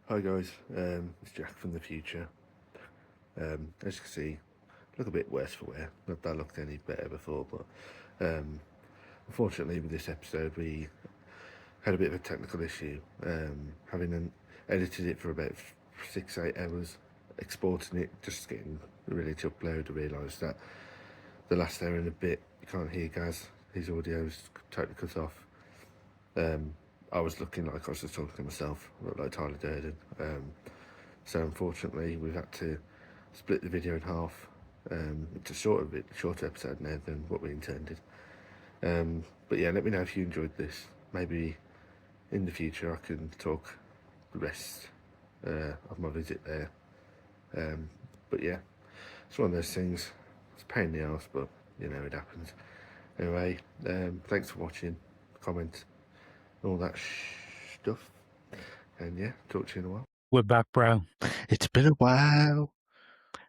Hi guys, it's Jack from the future. As you can see, look a bit worse for wear. Not that I looked any better before, but unfortunately with this episode we had a bit of a technical issue. Having edited it for about 6-8 hours, exporting it, just getting ready to upload, I realised that the last hour and a bit you can't hear Gaz. His audio is totally cut off. I was looking like I was just talking to myself, looked like Tyler Durden. So unfortunately, we've had to split the video in half. It's a shorter episode now than what we intended. But yeah, let me know if you enjoyed this. Maybe in the future I can talk the rest of my visit there. But yeah, it's one of those things. It's a pain in the arse, but you know, it happens. Anyway, thanks for watching. Comment, all that stuff. And yeah, talk to you in a while. We're back, bro. It's been a while.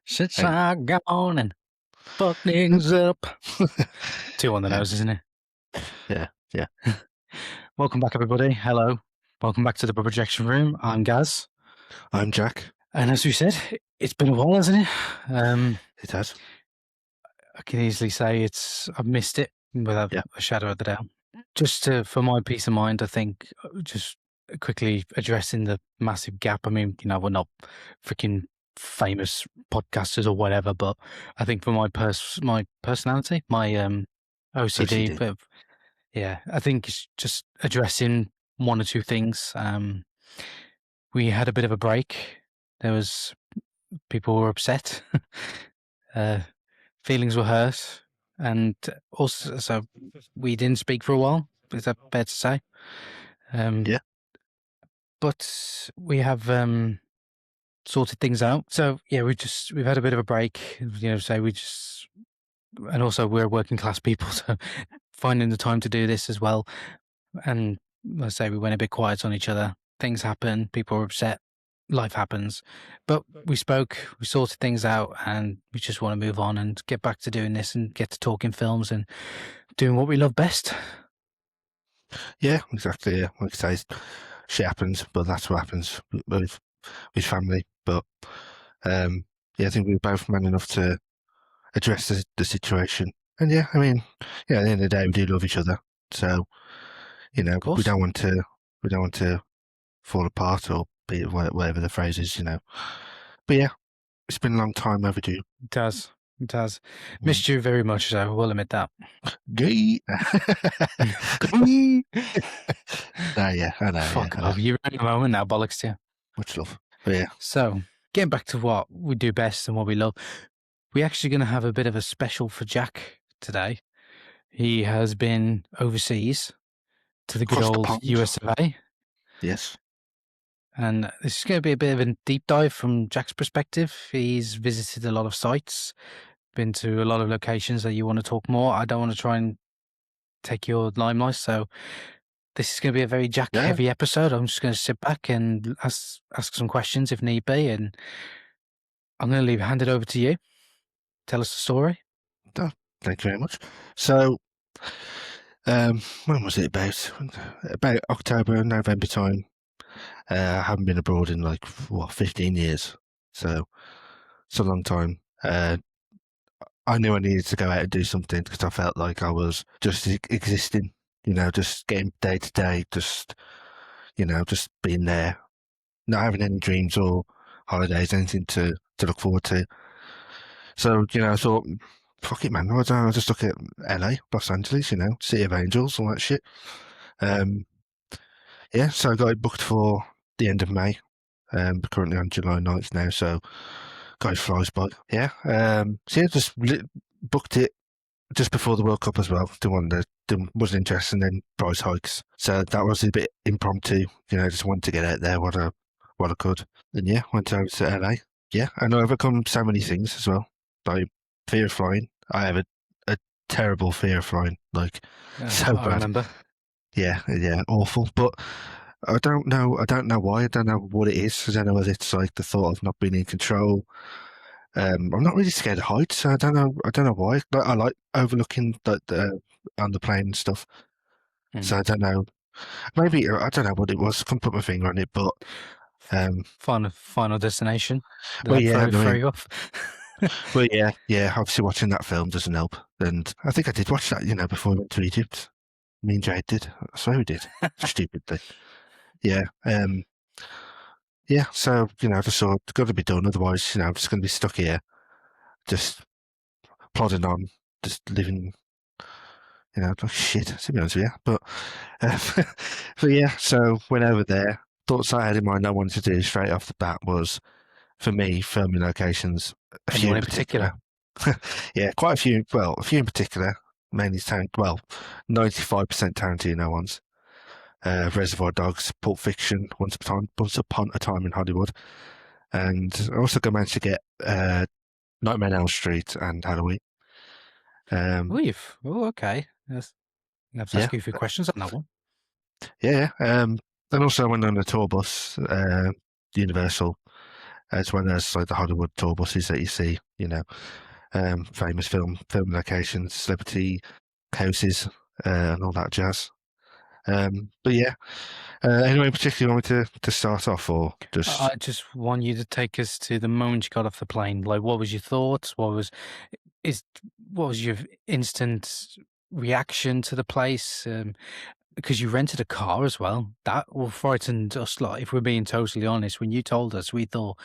Since I got on and fucked things up. 2 on the nose, isn't it? Yeah. Welcome back, everybody. Hello. Welcome back to the projection room. I'm Gaz. I'm Jack. And as we said, it's been a while, hasn't it? It has. I can easily say I've missed it without a shadow of a doubt. Just for my peace of mind, I think just quickly addressing the massive gap. I mean, you know, we're not freaking famous podcasters or whatever, but I think for my personality, my OCD. But yeah, I think it's just addressing 1 or 2 things. We had a bit of a break. There was people were upset, feelings were hurt, and also so we didn't speak for a while. Is that fair to say? Yeah. But we have sorted things out. So yeah, we've had a bit of a break. You know, so and also we're working class people, so finding the time to do this as well. And let's say we went a bit quiet on each other. Things happen. People are upset. Life happens. But we spoke. We sorted things out, and we just want to move on and get back to doing this and get to talking films and doing what we love best. Yeah, exactly. Yeah, like I say, shit happens, but that's what happens with family. But yeah, I think we were both man enough to address the situation. And yeah, I mean, yeah, at the end of the day, we do love each other. So, you know, we don't want to fall apart or be whatever the phrase is, you know. But yeah, it's been a long time overdue. It has. Missed you very much, so we'll admit that. Gay. Yeah, I know. Fuck off. You're in a moment now, bollocks to you. Much love. But yeah. So, getting back to what we do best and what we love, we're actually going to have a bit of a special for Jack today. He has been overseas to the good old US of A. Yes. And this is going to be a bit of a deep dive from Jack's perspective. He's visited a lot of sites, been to a lot of locations that you want to talk more. I don't want to try and take your limelight, so this is going to be a very Jack-heavy episode. I'm just going to sit back and ask some questions if need be, and I'm going to hand it over to you. Tell us the story. Oh, thank you very much. So, when was it? About October, November time. I haven't been abroad in 15 years. So it's a long time. I knew I needed to go out and do something because I felt like I was just existing, you know, just getting day to day, just being there, not having any dreams or holidays, anything to look forward to. So, you know, I thought, fuck it, man. I'll just look at LA, Los Angeles, you know, City of Angels, all that shit. Yeah, so I got it booked for the end of May. Currently on July 9th now, so God flies by. Yeah, so yeah, just booked it just before the World Cup as well. Wasn't interested in price hikes, so that was a bit impromptu. You know, just wanted to get out there what I could. And yeah, went over to LA. Yeah, and I overcome so many things as well, like fear of flying. I have a terrible fear of flying, so bad. I remember. Yeah, awful. But I don't know why. I don't know what it is. I don't know whether it's like the thought of not being in control. I'm not really scared of heights, so I don't know why. I like overlooking on the plane and stuff. So I don't know. Maybe I don't know what it was. Can't put my finger on it, but Final Destination. Did Well, that yeah, I throw mean, you off? well, yeah. Obviously, watching that film doesn't help, and I think I did watch that, before we went to Egypt. Me and Jade did. I swear we did. Stupidly. Yeah. Yeah. So I just thought it's got to be done. Otherwise, I'm just going to be stuck here, just plodding on, just living. Like shit, to be honest with you. But, but yeah. So went over there. Thoughts I had in mind I wanted to do straight off the bat was, for me, filming locations. A few Anyone in in particular? Yeah, quite a few. Well, a few in particular. Mainly 95% Tarantino ones. Reservoir Dogs, Pulp Fiction, Once Upon a Time in Hollywood, and I also managed to get Nightmare on Elm Street and Halloween. Okay. Yes. I have to ask you a few questions on that one. Yeah. And also I went on a tour bus, Universal, as well as like the Hollywood tour buses that you see, famous film locations, celebrity houses, and all that jazz. But yeah. Anyway, particularly want me to start off, or just? I just want you to take us to the moment you got off the plane. Like, what was your thoughts? What was your instant reaction to the place? Because you rented a car as well. That frightened us. Like, if we're being totally honest, when you told us, we thought,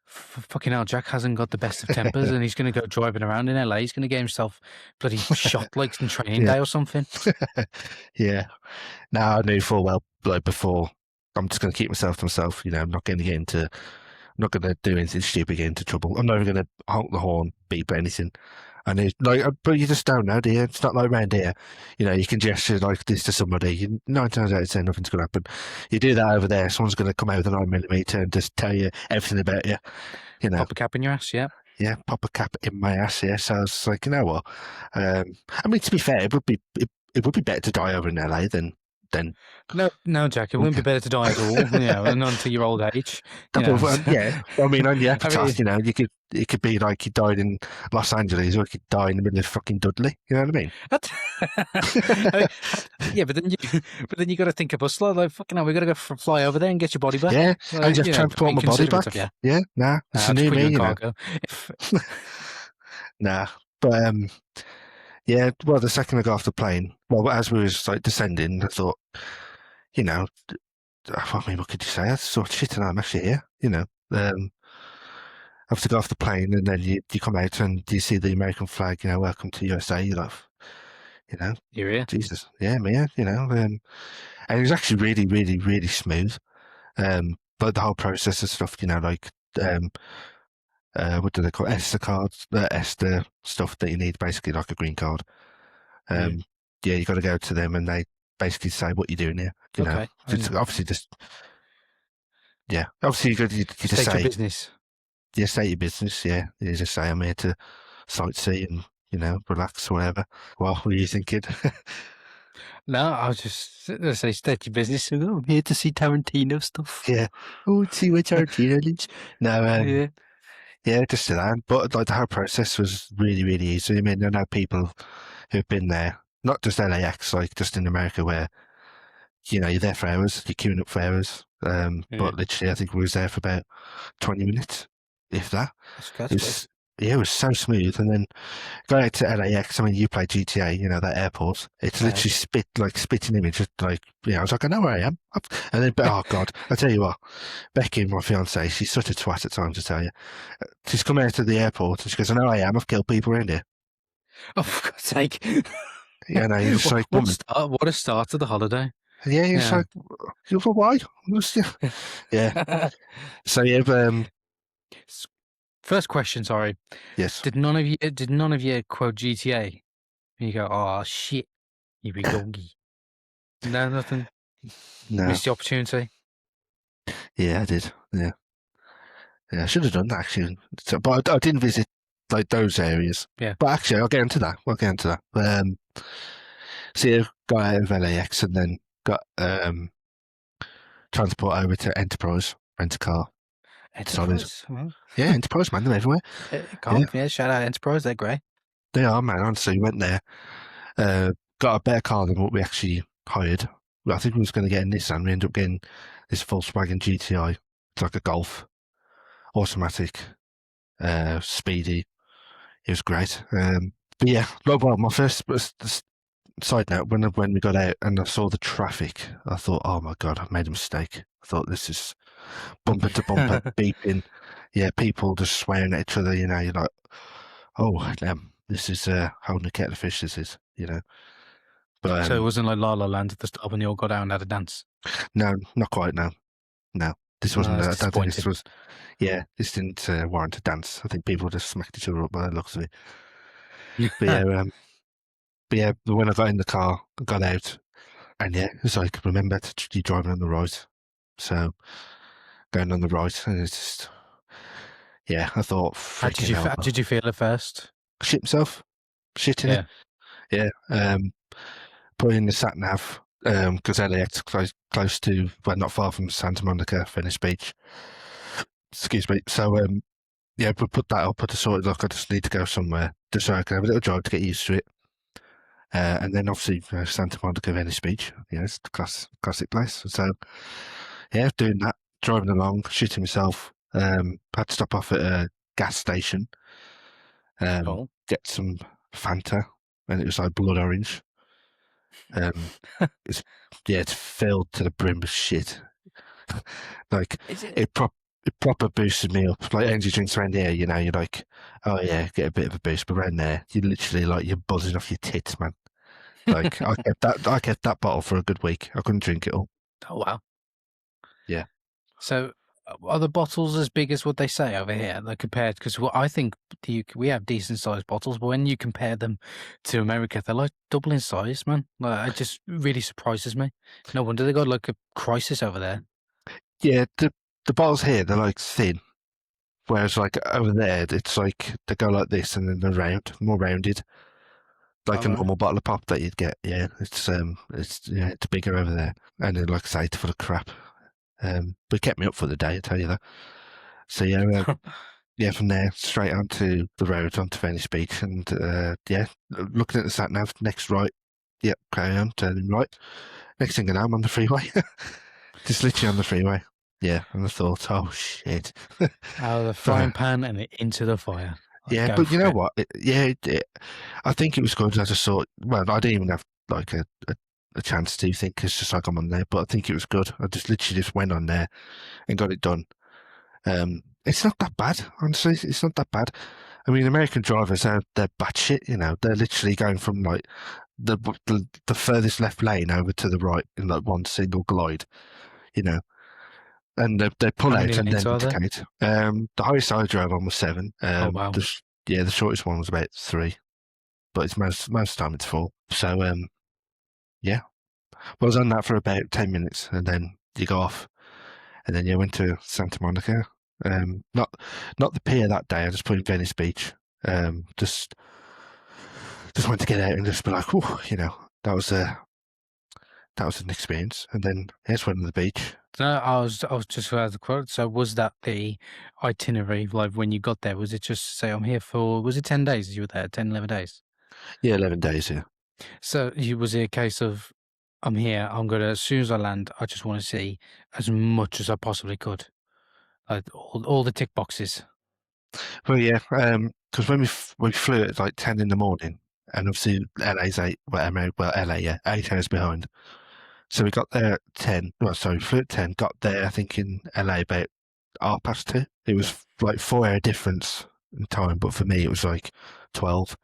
fucking hell, Jack hasn't got the best of tempers, and he's going to go driving around in LA. He's going to get himself bloody shot like in Training Day or something. Yeah. Now I knew full well, like before, I'm just going to keep myself to myself. I'm not going to I'm not going to do anything stupid, get into trouble. I'm not even going to honk the horn, beep or anything. And but you just don't know, do you? It's not like around here. You can gesture like this to somebody. 9 times out of 10, nothing's going to happen. You do that over there, someone's going to come out with a 9mm and just tell you everything about you. Pop a cap in your ass, yeah. Yeah, pop a cap in my ass. Yeah, so I was like, you know what? I mean, to be fair, it would be better to die over in LA than. No, Jack. It wouldn't be better to die at all. And until your old age. Yeah, I mean, on the epitaph, it could be like you died in Los Angeles, or you could die in the middle of fucking Dudley. You know what I mean? Yeah, but then you got to think of us like fucking hell. We got to go fly over there and get your body back. Yeah, and just transport my body back. Yeah, nah, it's a new me. Nah, but yeah. Well, the second I got off the plane, as we was like descending, I thought, I mean, what could you say? I thought, shit, and I'm actually here. I have to go off the plane, and then you come out and you see the American flag. Welcome to USA. You're like, you're here. Jesus, yeah, I'm here. And it was actually really, really, really smooth. But the whole process of stuff, like what do they call it? ESTA cards, ESTA stuff that you need, basically like a green card. Yeah, you got to go to them, and they basically say what you're doing here. Okay. It's obviously just. Yeah, obviously you just state say your business. Yeah, state your business. Yeah, you just say I'm here to sightsee and relax or whatever. What were you thinking? No, I was just say state your business. I'm here to see Tarantino stuff. Yeah, see where Tarantino lives. No, yeah, just that. But like the whole process was really, really easy. I mean, I know people who've been there, not just LAX, like just in America, where you're there for hours, you're queuing up for hours. But literally, I think we was there for about 20 minutes, if that. It was so smooth. And then going out to LAX, I mean, you play GTA, that airport. It's literally spitting image. I was like, I know where I am. And then, oh God, I tell you what, Becky, my fiance, she's such a twat at times, to tell you. She's come out to the airport and she goes, I know I am. I've killed people around here. Oh, for God's sake. Yeah, no, you're just like, what a start to the holiday. Yeah, it's like, why? Yeah. So yeah, first question, sorry. Yes. Did none of you quote GTA? And you go, oh shit, here we go. No, nothing. No. Missed the opportunity. Yeah, I did. Yeah, I should have done that actually. So, but I didn't visit like those areas. Yeah. But actually, I'll get into that. So yeah, got out of LAX and then got transport over to Enterprise, rent a car. Enterprise? Yeah, Enterprise, man, they're everywhere. Yeah, shout out Enterprise, they're great. They are, man, honestly. We went there, got a better car than what we actually hired. I think we was going to get a Nissan. We ended up getting this Volkswagen GTI It's like a Golf, automatic, speedy. It was great. But yeah, well, my first side note, when we got out and I saw the traffic, I thought, oh my God, I've made a mistake. I thought this is bumper to bumper beeping. Yeah, people just swearing at each other, you know, you're like, oh, this is holding a kettle of fish, this is, you know. But So it wasn't like La La Land at the start when you all got out and had a dance? no, not quite, no. This wasn't, That's I don't think this disappointing. was, this didn't warrant a dance. I think people just smacked each other up by the looks of it. But yeah, when I got in the car, I got out, and yeah, it was like, remember to be driving on the right. So going on the right, and it's just, yeah, I thought, How freaking hell. did you feel at first? Shit myself, shitting Yeah. it. Yeah. Put in the sat nav, because LAX close to, well, not far from Santa Monica, Venice Beach. Excuse me. So, yeah, we put that up. I just thought, look, I just need to go somewhere just so I can have a little drive to get used to it. And then obviously Santa Monica, Venice Beach. Yeah, it's the classic place. So, yeah, doing that, driving along, shooting myself. Had to stop off at a gas station, Cool. get some Fanta, and it was like blood orange. It's filled to the brim with shit. Like Is it? it proper boosted me up. Like energy drinks around here, you know, you're like, oh yeah, get a bit of a boost, but around there, you literally like you're buzzing off your tits, man. Like I kept that bottle for a good week. I couldn't drink it all. Oh wow. Yeah. So are the bottles as big as what they say over here? Like compared, because I think we have decent sized bottles, but when you compare them to America, they're like double in size, man. Like, it just really surprises me. No wonder they got like a crisis over there. Yeah, the bottles here, they're like thin. Whereas like over there, it's like they go like this and then they're more rounded. Like a Alright. normal bottle of pop that you'd get. Yeah, it's bigger over there. And then like I say, it's full of crap. But it kept me up for the day, I tell you that. So yeah, from there straight onto the road onto Venice Beach, and yeah, looking at the sat nav, next right. Yep, carry on, turning right. Next thing I know, I'm on the freeway. Just literally on the freeway. Yeah, and I thought, oh shit. Out of the frying pan and into the fire. Yeah, Go but you for know it. what? I think it was good. I just thought, well, I didn't even have like a chance to think. It's just like I'm on there, but I think it was good. I just literally just went on there and got it done. It's not that bad, honestly. It's not that bad. I mean, American drivers, they're batshit. You know, they're literally going from like the furthest left lane over to the right in like one single glide. You know, and they pull How out many and lanes then are there? indicate. The highest I drove on was 7. Oh wow. The shortest one was about 3, but it's most of the time it's 4. So yeah, I was on that for about 10 minutes, and then you go off, and then you went to Santa Monica. Not the pier that day. I just put in Venice Beach. Just wanted to get out and just be like, oh, you know, that was an experience. And then here's one on the beach. No, I was just about to quote. So was that the itinerary? Like when you got there, was it just say I'm here for? Was it 10 days? You were there 10, 11 days. Yeah, 11 days here. So was it a case of I'm here? I'm gonna as soon as I land, I just want to see as much as I possibly could, like all the tick boxes. Well, yeah, because when we flew at like 10 in the morning, and obviously LA's 8, LA, yeah, 8 hours behind. So we got there at 10. Well, sorry, flew at 10, got there, I think, in LA about 2:30. It was like 4-hour difference in time, but for me, it was like 12.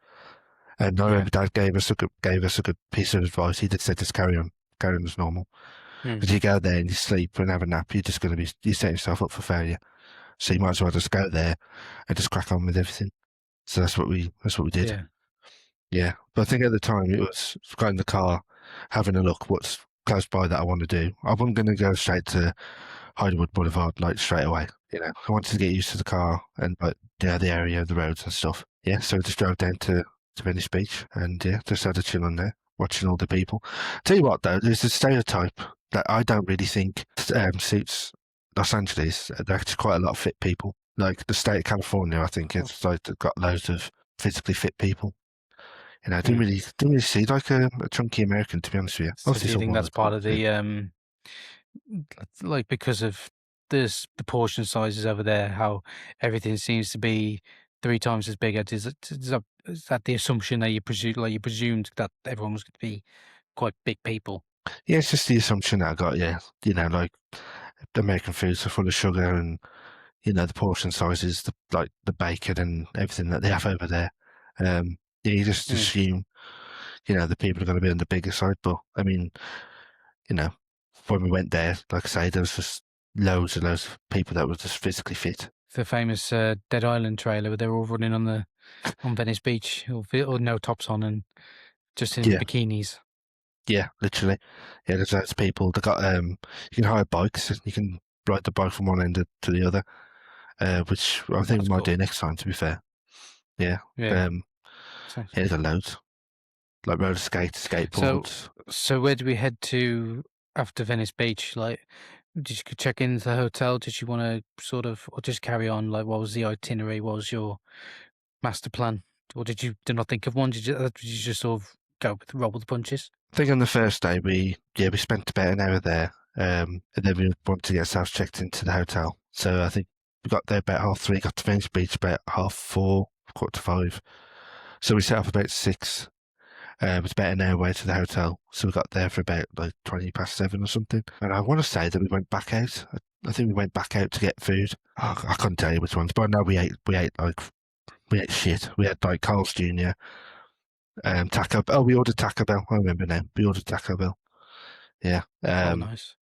And I remember Dad gave us a good piece of advice. He did say, just carry on as normal. Because you go there and you sleep and have a nap, you're just going to be, you set yourself up for failure. So you might as well just go there and just crack on with everything. So that's what we did. Yeah. Yeah. But I think at the time it was got in the car, having a look what's close by that I want to do. I wasn't going to go straight to Hollywood Boulevard like straight away. You know, I wanted to get used to the car and like the area, the roads and stuff. Yeah. So I just drove down to Venice Beach and yeah, just had a chill on there, watching all the people. Tell you what though, there's a stereotype that I don't really think suits Los Angeles. There are actually quite a lot of fit people. Like the state of California, I think it's like got loads of physically fit people. You know, I didn't really see like a chunky American, to be honest with you. So do you think that's part of the like because of there's the portion sizes over there, how everything seems to be 3 times as big. Is that the assumption that you presumed that everyone was going to be quite big people? Yeah, it's just the assumption that I got. Yeah, like the American foods are full of sugar, and the portion sizes, the bacon and everything that they have over there. Yeah, you just assume, the people are going to be on the bigger side. But I mean, when we went there, like I say, there was just loads and loads of people that were just physically fit. The famous Dead Island trailer where they were all running on Venice Beach, or no tops on and just in bikinis. Yeah, literally. Yeah, there's loads of people. They got you can hire bikes. You can ride the bike from one end to the other, which I think we might do next time. To be fair, yeah. Yeah. Yeah, there's loads, like roller skates, skateboards. So where do we head to after Venice Beach? Like, did you check into the hotel? Did you want to sort of, or just carry on? Like, what was the itinerary? What was your master plan? Or did you not think of one? Did you just sort of roll with the punches? I think on the first day we spent about an hour there, and then we wanted to get ourselves checked into the hotel. So I think we got there about 3:30, got to Venice Beach about 4:30, 4:45. So we set off about 6. It was about an hour away to the hotel, so we got there for about like 7:20 or something. And I want to say that we went back out. I think we went back out to get food. Oh, I couldn't tell you which ones, but I know we ate shit. We had like Carl's Jr. Taco. Oh, we ordered Taco Bell. I remember now. We ordered Taco Bell. Yeah. Nice.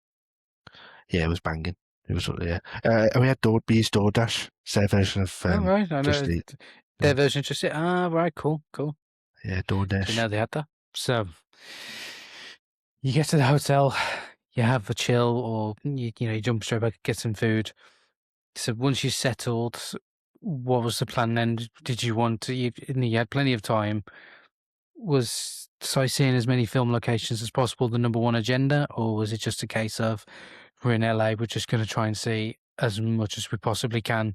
Yeah, it was banging. It was and we had we used DoorDash. It's their version of right. I know their version. Right. Cool. Yeah, DoorDash. Didn't know they had that. So you get to the hotel, you have a chill, or you jump straight back, get some food. So once you settled, what was the plan then? Did you want to? You had plenty of time. Was sightseeing as many film locations as possible the number one agenda, or was it just a case of we're in LA, we're just going to try and see as much as we possibly can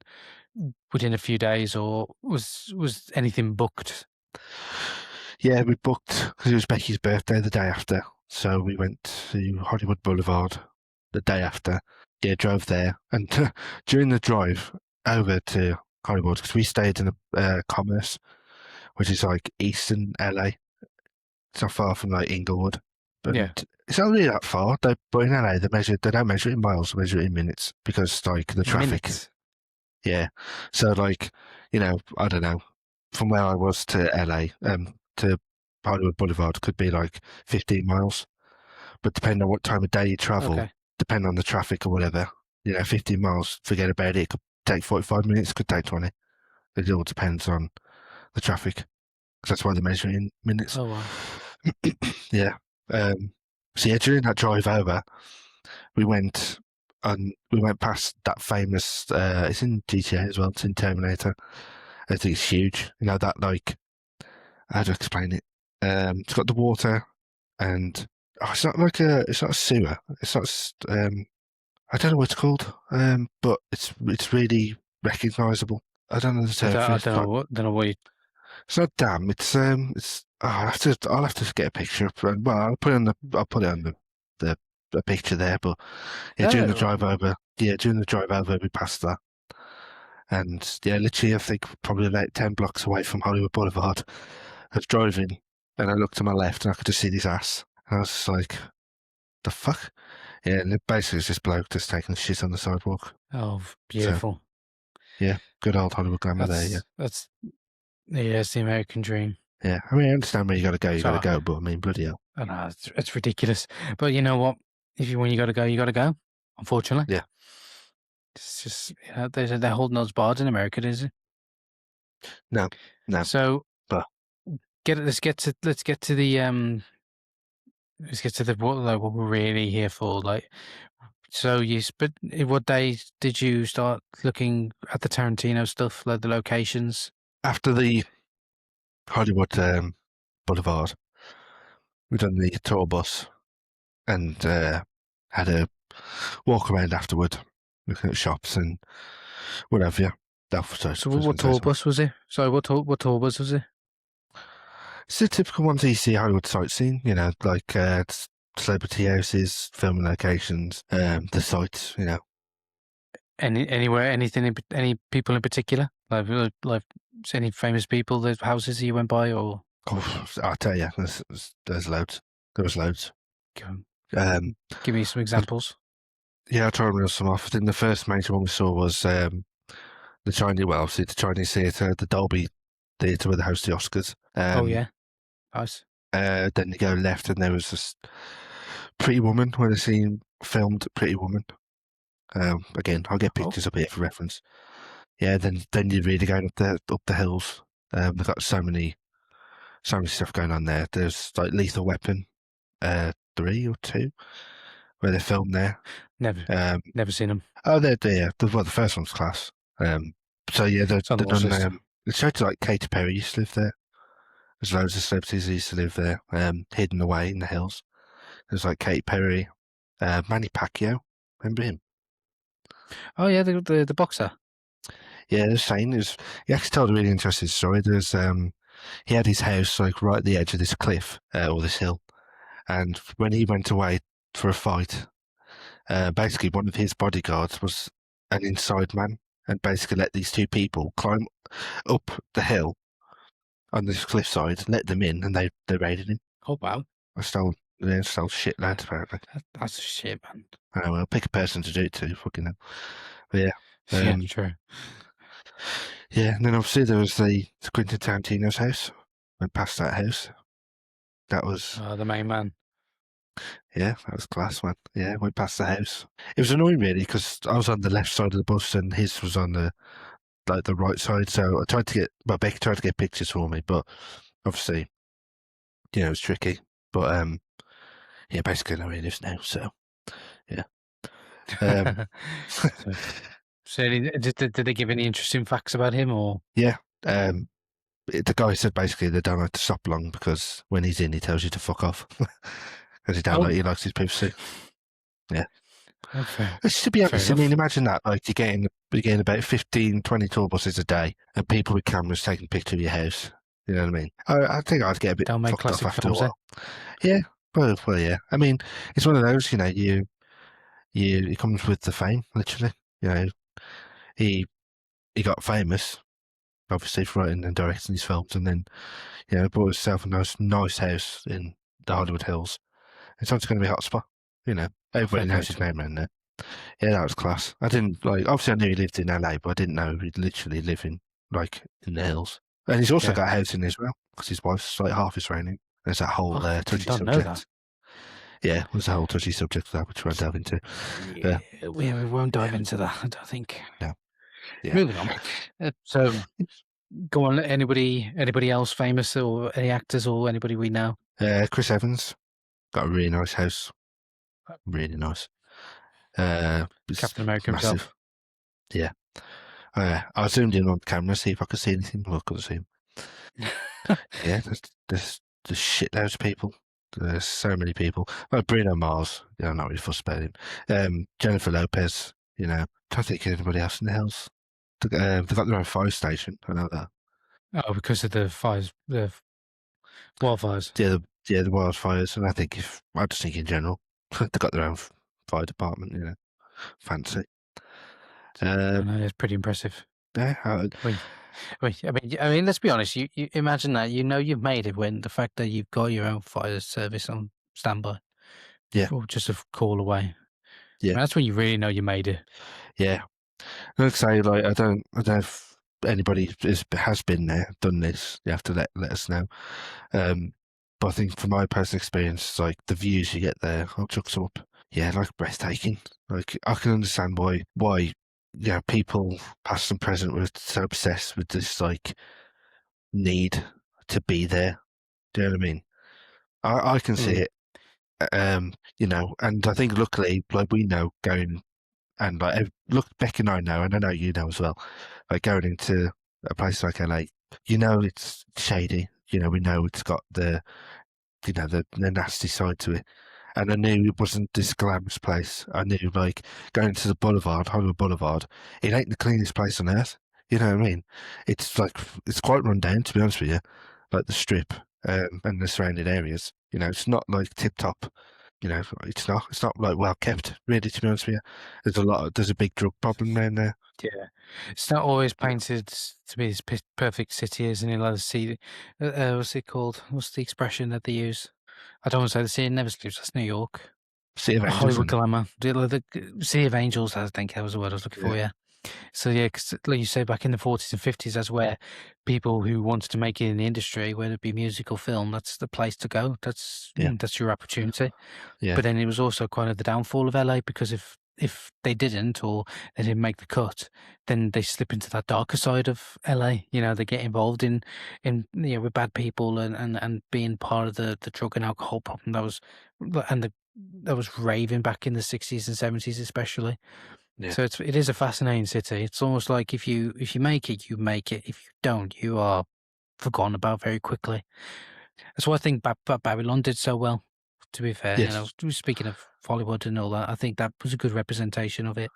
within a few days, or was anything booked? Yeah, we booked because it was Becky's birthday the day after, so we went to Hollywood Boulevard the day after. Yeah, drove there, and during the drive over to Hollywood, because we stayed in a Commerce, which is like eastern LA. It's not far from like Inglewood, but it's not really that far. But in LA, they don't measure it in miles, they measure it in minutes because like the traffic. Minutes. Yeah, so like I don't know, from where I was to LA, to Hollywood Boulevard could be like 15 miles, but depending on what time of day you travel, depending on the traffic or whatever, 15 miles, forget about it. It could take 45 minutes, could take 20. It all depends on the traffic, because that's why they measure it in minutes. Oh, wow. Yeah. So yeah, during that drive over, we went past that famous. It's in GTA as well. It's in Terminator. I think it's huge. That like, how to explain it? It's got the water, and it's not a sewer. It's not. I don't know what it's called. But it's really recognisable. I don't know the term. I don't know what. It's not dam. It's I'll have to get a picture. Well, I'll put it on the picture there. But yeah, during the drive over, we passed that, and yeah, literally, I think probably about 10 blocks away from Hollywood Boulevard, I was driving, and I looked to my left, and I could just see this ass, and I was just like, the fuck? Yeah, and it basically it's this bloke just taking shit on the sidewalk. Oh, beautiful. So, yeah, good old Hollywood glamour there. Yeah, it's the American dream. Yeah, I mean, I understand where you got to go, but I mean, bloody hell. I know, it's ridiculous. But you know what? When you got to go, you got to go. Unfortunately. Yeah. It's just, they're holding those bars in America, is it? No. So, but let's get to what we're really here for. Like, so what day did you start looking at the Tarantino stuff, like the locations? After the Hollywood Boulevard, we done the tour bus and had a walk around afterward, looking at shops and whatever. So what tour bus was it? Sorry, what tour bus was it? It's the typical ones you see Hollywood sightseeing, like celebrity houses, filming locations, the sites, Anywhere, anything, any people in particular? Like any famous people, the houses you went by, or Oh, I'll tell you, there's loads. There was loads. Give me some examples. Yeah, I'll try and reel some off. I think the first major one we saw was the obviously the Chinese theatre, the Dolby Theatre where they host the Oscars. Oh yeah, nice. Then you go left and there was this Pretty Woman where they seen filmed Pretty Woman. Again, I'll get pictures up here for reference. Yeah, then you really go up the hills. They've got so many stuff going on there. There's like Lethal Weapon 3 or 2 where they filmed there. Never seen them. Oh, they're there. Well, the first one's class. So yeah, they've done. It showed like Katy Perry used to live there. There's loads of celebrities who used to live there, hidden away in the hills. There's like Katy Perry, Manny Pacquiao. Remember him? Oh yeah, the boxer. Yeah, they're saying he actually told a really interesting story. There's he had his house like right at the edge of this cliff or this hill, and when he went away for a fight, basically one of his bodyguards was an inside man, and basically let these two people climb up the hill on this cliffside, let them in, and they raided him. Oh wow! I stole shit lads apparently. That's shit, man. Oh well, pick a person to do it to, fucking hell. But yeah. Yeah, true. Yeah, and then obviously there was the Quentin Tarantino's house. Went past that house. That was the main man. Yeah, that was class, man. Yeah, went past the house. It was annoying really because I was on the left side of the bus and his was on the right side. So I tried to get, Becky tried to get pictures for me, but obviously, it was tricky. But yeah, basically I know where he lives now. So yeah. So did they give any interesting facts about him or? Yeah. The guy said basically they don't like to stop long because when he's in, he tells you to fuck off because he likes his privacy. Yeah. Okay. To be honest, I mean, imagine that. Like you're getting about 15, 20 tour buses a day, and people with cameras taking a picture of your house. You know what I mean? I think I'd get a bit fucked off after a while. Yeah. Well, yeah. I mean, it's one of those. It comes with the fame, literally. He got famous, obviously, for writing and directing his films, and then, bought himself a nice house in the Hollywood Hills. It's going to be a hot spot. Everybody knows his name around there. Yeah, that was class. I didn't obviously I knew he lived in LA, but I didn't know he'd literally live in the hills. And he's also got a house in Israel because his wife's like half Israeli. There's that whole touchy subject. Yeah, there's a whole touchy subject for that, which we won't delve into. Yeah, we won't dive into that, I don't think. No. Yeah. Moving on. So, go on. Anybody else famous or any actors or anybody we know? Chris Evans got a really nice house. Really nice. Captain America himself. Yeah. I zoomed in on the camera to see if I could see anything. Well, I couldn't see him. Yeah, there's shitloads of people. There's so many people. Like Bruno Mars, I'm not really fussed about him. Jennifer Lopez, trying to think of anybody else in the hills. They've got their own fire station. I know that. Oh, because of the fires, the wildfires. Yeah, the wildfires. And I just think in general, they've got their own fire department. Fancy. I know, it's pretty impressive. Yeah. I mean, let's be honest. You imagine that you've made it when the fact that you've got your own fire service on standby. Yeah. Or just a call away. Yeah. I mean, that's when you really know you made it. Yeah. Like I say, I don't know if anybody has been there, done this. You have to let us know. But I think from my personal experience, like the views you get there, I'll chuck some up. Yeah, like breathtaking. Like I can understand why people past and present were so obsessed with this like need to be there. Do you know what I mean? I can see it. And I think luckily, like we know going and like look, Beck and I know, and I know you know as well. Like going into a place like LA, it's shady. We know it's got the nasty side to it. And I knew it wasn't this glamorous place. I knew, like, going to the Boulevard, Hollywood Boulevard, it ain't the cleanest place on earth. You know what I mean? It's quite run down, to be honest with you. Like the Strip and the surrounding areas. It's not like tip top. You know, it's not like well kept, really. To be honest with you, there's a big drug problem around there. Yeah, it's not always painted to be this perfect city, isn't it? Like the sea, what's it called? What's the expression that they use? I don't want to say the sea never sleeps. That's New York. City of Angels. Hollywood glamour. The Sea of Angels, I think that was the word I was looking for. Yeah. So yeah, because like you say, back in the 40s and 50s, that's where people who wanted to make it in the industry, whether it be musical, film, that's the place to go. That's your opportunity. Yeah. But then it was also kind of the downfall of LA, because if they didn't, or they didn't make the cut, then they slip into that darker side of LA. You know, they get involved in with bad people and being part of the drug and alcohol problem that was raving back in the 60s and 70s especially. Yeah. So it is a fascinating city. It's almost like if you make it, you make it. If you don't, you are forgotten about very quickly. That's why I think Babylon did so well. To be fair, Yes. speaking of Hollywood and all that, I think that was a good representation of it.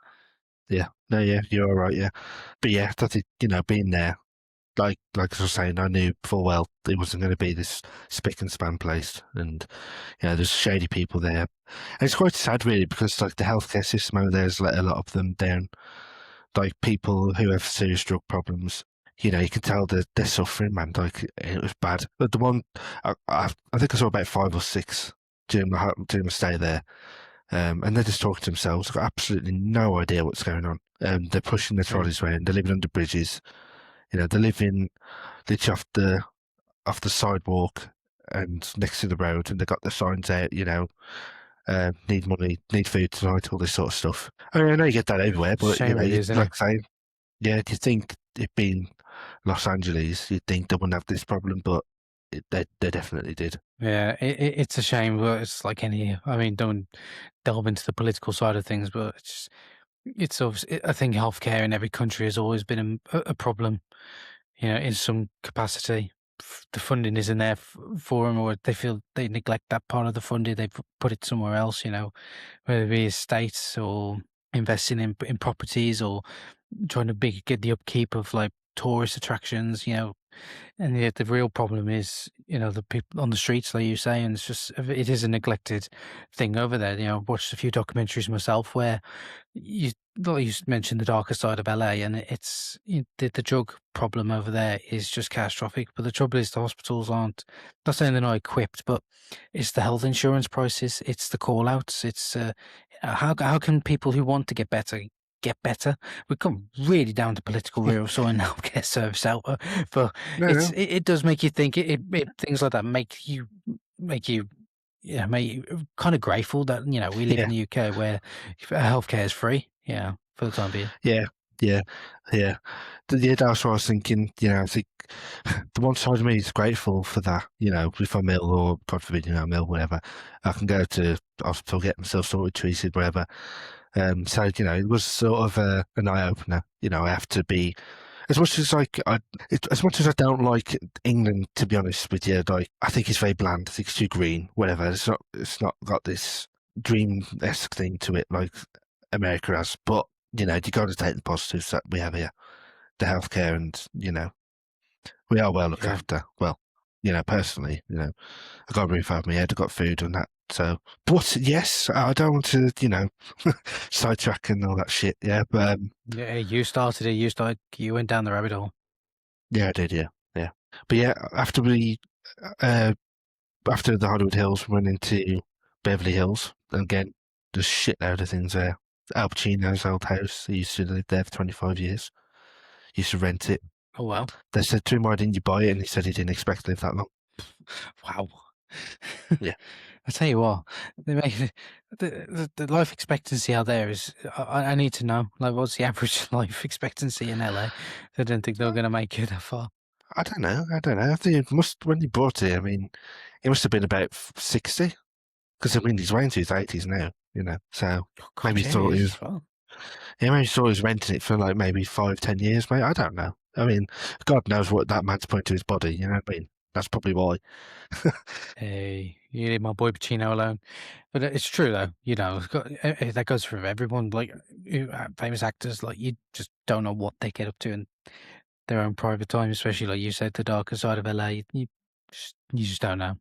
Yeah. No, yeah, you're all right. Yeah, but yeah, I think being there, like I was saying, I knew full well it wasn't going to be this spick and span place, and there's shady people there. And it's quite sad, really, because like the healthcare system over there has let a lot of them down. Like people who have serious drug problems, you can tell that they're suffering, man. Like it was bad. But the one I think I saw about 5 or 6 during my stay there. And they're just talking to themselves. They've got absolutely no idea what's going on. They're pushing their trolleys around. They're living under bridges. They're living literally off the sidewalk and next to the road, and they've got the signs out. Need money, need food tonight, all this sort of stuff. I know you get that everywhere, but Shame it is, like I say, do you think it being Los Angeles, you'd think they wouldn't have this problem, but they definitely did. Yeah, it's a shame, but it's like any. I mean, don't delve into the political side of things, but it's obviously. I think healthcare in every country has always been a problem, in some capacity. The funding isn't there for them, or they feel they neglect that part of the funding. They put it somewhere else, whether it be estates or investing in properties or trying to get the upkeep of like tourist attractions, and yet the real problem is, the people on the streets, like you say, and it is a neglected thing over there. I've watched a few documentaries myself where you mentioned the darker side of LA, and it's the drug problem over there is just catastrophic. But the trouble is the hospitals aren't, not saying they're not equipped, but it's the health insurance prices, it's the call outs, it's how can people who want to get better? We come really down to political real sorting healthcare service out, but it does make you think. Things like that make you kind of grateful that we live in the UK where healthcare is free. Yeah, for the time being. Yeah. That's what I was thinking. I think the one side of me is grateful for that. If I'm ill or God forbid, I'm ill, whatever, I can go to hospital, get myself sorted, treated, whatever. So it was sort of an eye opener. I have to be as much as as much as I don't like England, to be honest with you. Like I think it's very bland. I think it's too green. Whatever. It's not got this dream-esque thing to it like America has. But you got to take the positives that we have here, the healthcare, and we are well looked after. Well, personally, I got a roof over my head. I got food and that. So, but yes, I don't want to, sidetrack and all that shit. Yeah, but yeah, you started it. You went down the rabbit hole. Yeah, I did. Yeah. But yeah, after the Hollywood Hills, we went into Beverly Hills, and again, there's shitload of things there. Al Pacino's old house. He used to live there for 25 years. He used to rent it. Oh wow! They said to him, "Why didn't you buy it?" And he said he didn't expect to live that long. Wow. Yeah. I tell you what, they make the life expectancy out there is. I need to know, like, what's the average life expectancy in LA? I don't think they're going to make it that far. I don't know. I think it must, when he bought it, I mean, it must have been about 60, because he's way into his 80s now. So maybe he thought he was. Yeah, maybe he thought he was renting it for like maybe 5-10 years, mate. I don't know. I mean, God knows what that man's put into his body. You know what I mean? That's probably why. Hey, you leave my boy Pacino alone. But it's true, though. That goes for everyone. Like famous actors, like you just don't know what they get up to in their own private time, especially like you said, the darker side of LA. You just don't know.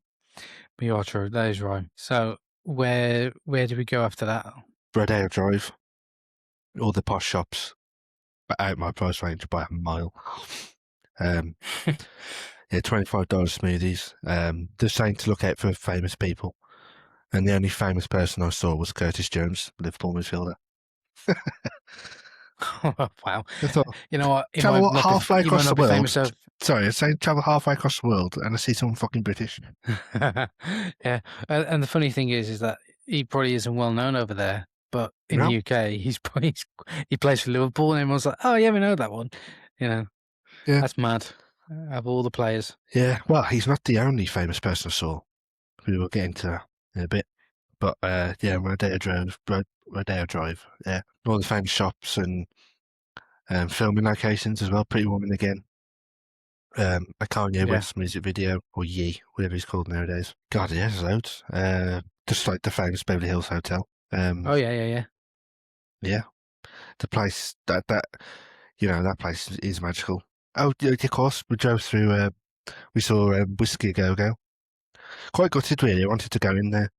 But you're true. That is right. So where do we go after that? Rodeo Drive, all the posh shops, but out my price range by a mile. Yeah, $25 smoothies. They're saying to look out for famous people, and the only famous person I saw was Curtis Jones, Liverpool midfielder. Wow. I thought, You know what? travel halfway You might across the not be world. famous of. Sorry, I'm saying travel halfway across the world, and I see someone fucking British. Yeah, and the funny thing is that he probably isn't well known over there, but in No. the UK, he plays for Liverpool, and everyone's like, "Oh yeah, we know that one." You know, Yeah. that's mad. Of all the players, Yeah, well, he's not the only famous person I saw. We will get into that in a bit. But yeah, Rodeo Drive, yeah. All the famous shops and filming locations as well. Pretty Woman again. A Kanye Yeah. West music video, or Ye, whatever he's called nowadays. God, yeah, there's loads. Just like the famous Beverly Hills Hotel. Oh yeah. Yeah. The place that that place is magical. Oh, yeah, of course, we drove through. We saw Whiskey Go Go. Quite gutted, really. I wanted to go in there,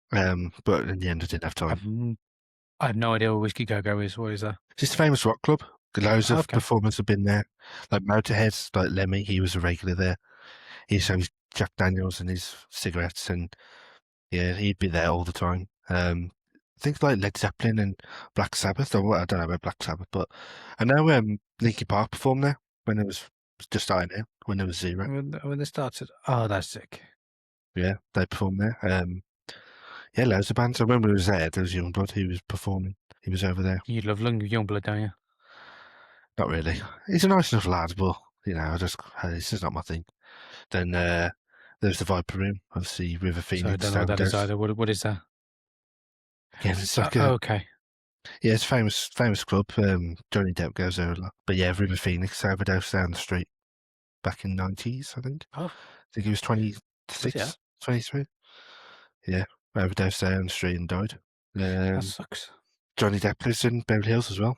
but in the end, I didn't have time. I have no idea what Whiskey Go Go is. What is that? It's just a famous rock club. Loads of Okay. performers have been there. Like Motorhead, like Lemmy, he was a regular there. He used to have his Jack Daniels and his cigarettes, and yeah, he'd be there all the time. Things like Led Zeppelin and Black Sabbath. Or I don't know about Black Sabbath, but I know Linkin Park performed there when it was just starting out, when there was zero. When they started. Oh, that's sick. Yeah, they performed there. Yeah, loads of bands. I remember it was there was Youngblood who was performing. He was over there. You love Youngblood, don't you? Not really. He's a nice enough lad, but this is not my thing. Then there's the Viper Room, obviously River So I Phoenix. don't know what that is either. What is that? Again, it's like okay. Yeah, it's a famous club. Johnny Depp goes there a lot. But yeah, River Phoenix overdosed down the street back in the 90s, I think. Oh. I think he was 26, 23. Yeah, overdosed down the street and died. That sucks. Johnny Depp lives in Beverly Hills as well.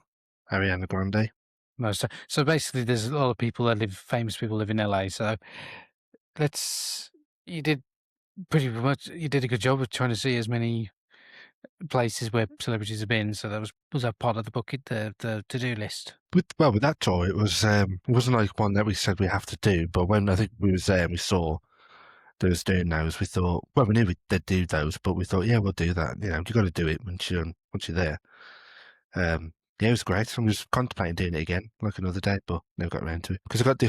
Ariana Grande. No, so basically, there's a lot of people that famous people live in LA. So you did pretty much, you did a good job of trying to see as many places where celebrities have been. So was that part of the bucket, the to-do list? With that tour, it wasn't like one that we said we have to do. But when I think we was there and we saw they was doing those, we thought, well, we knew they'd do those, but we thought, yeah, we'll do that. You got to do it once you're there. Yeah, it was great. I was contemplating doing it again, like another day, but never got around to it. Because I've got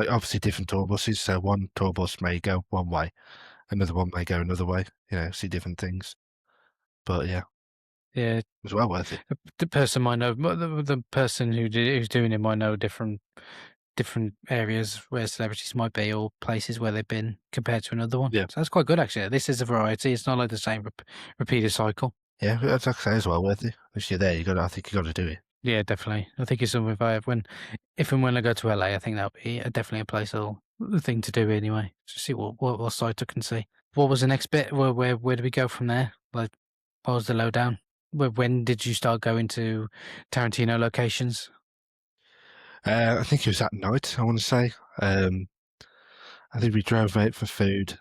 obviously different tour buses. So one tour bus may go one way, another one may go another way, see different things. But yeah. Yeah. It was well worth it. The person might know, the person who's doing it might know different areas where celebrities might be or places where they've been compared to another one. Yeah. So that's quite good, actually. This is a variety. It's not like the same repeated cycle. Yeah, that's actually as well worth it. If you're there, I think you got to do it. Yeah, definitely. I think it's something if and when I go to LA, I think that would be definitely a place thing to do anyway. To see what site I can see. What was the next bit? Where do we go from there? Like, what was the lowdown? When did you start going to Tarantino locations? I think it was that night, I want to say. I think we drove out for food,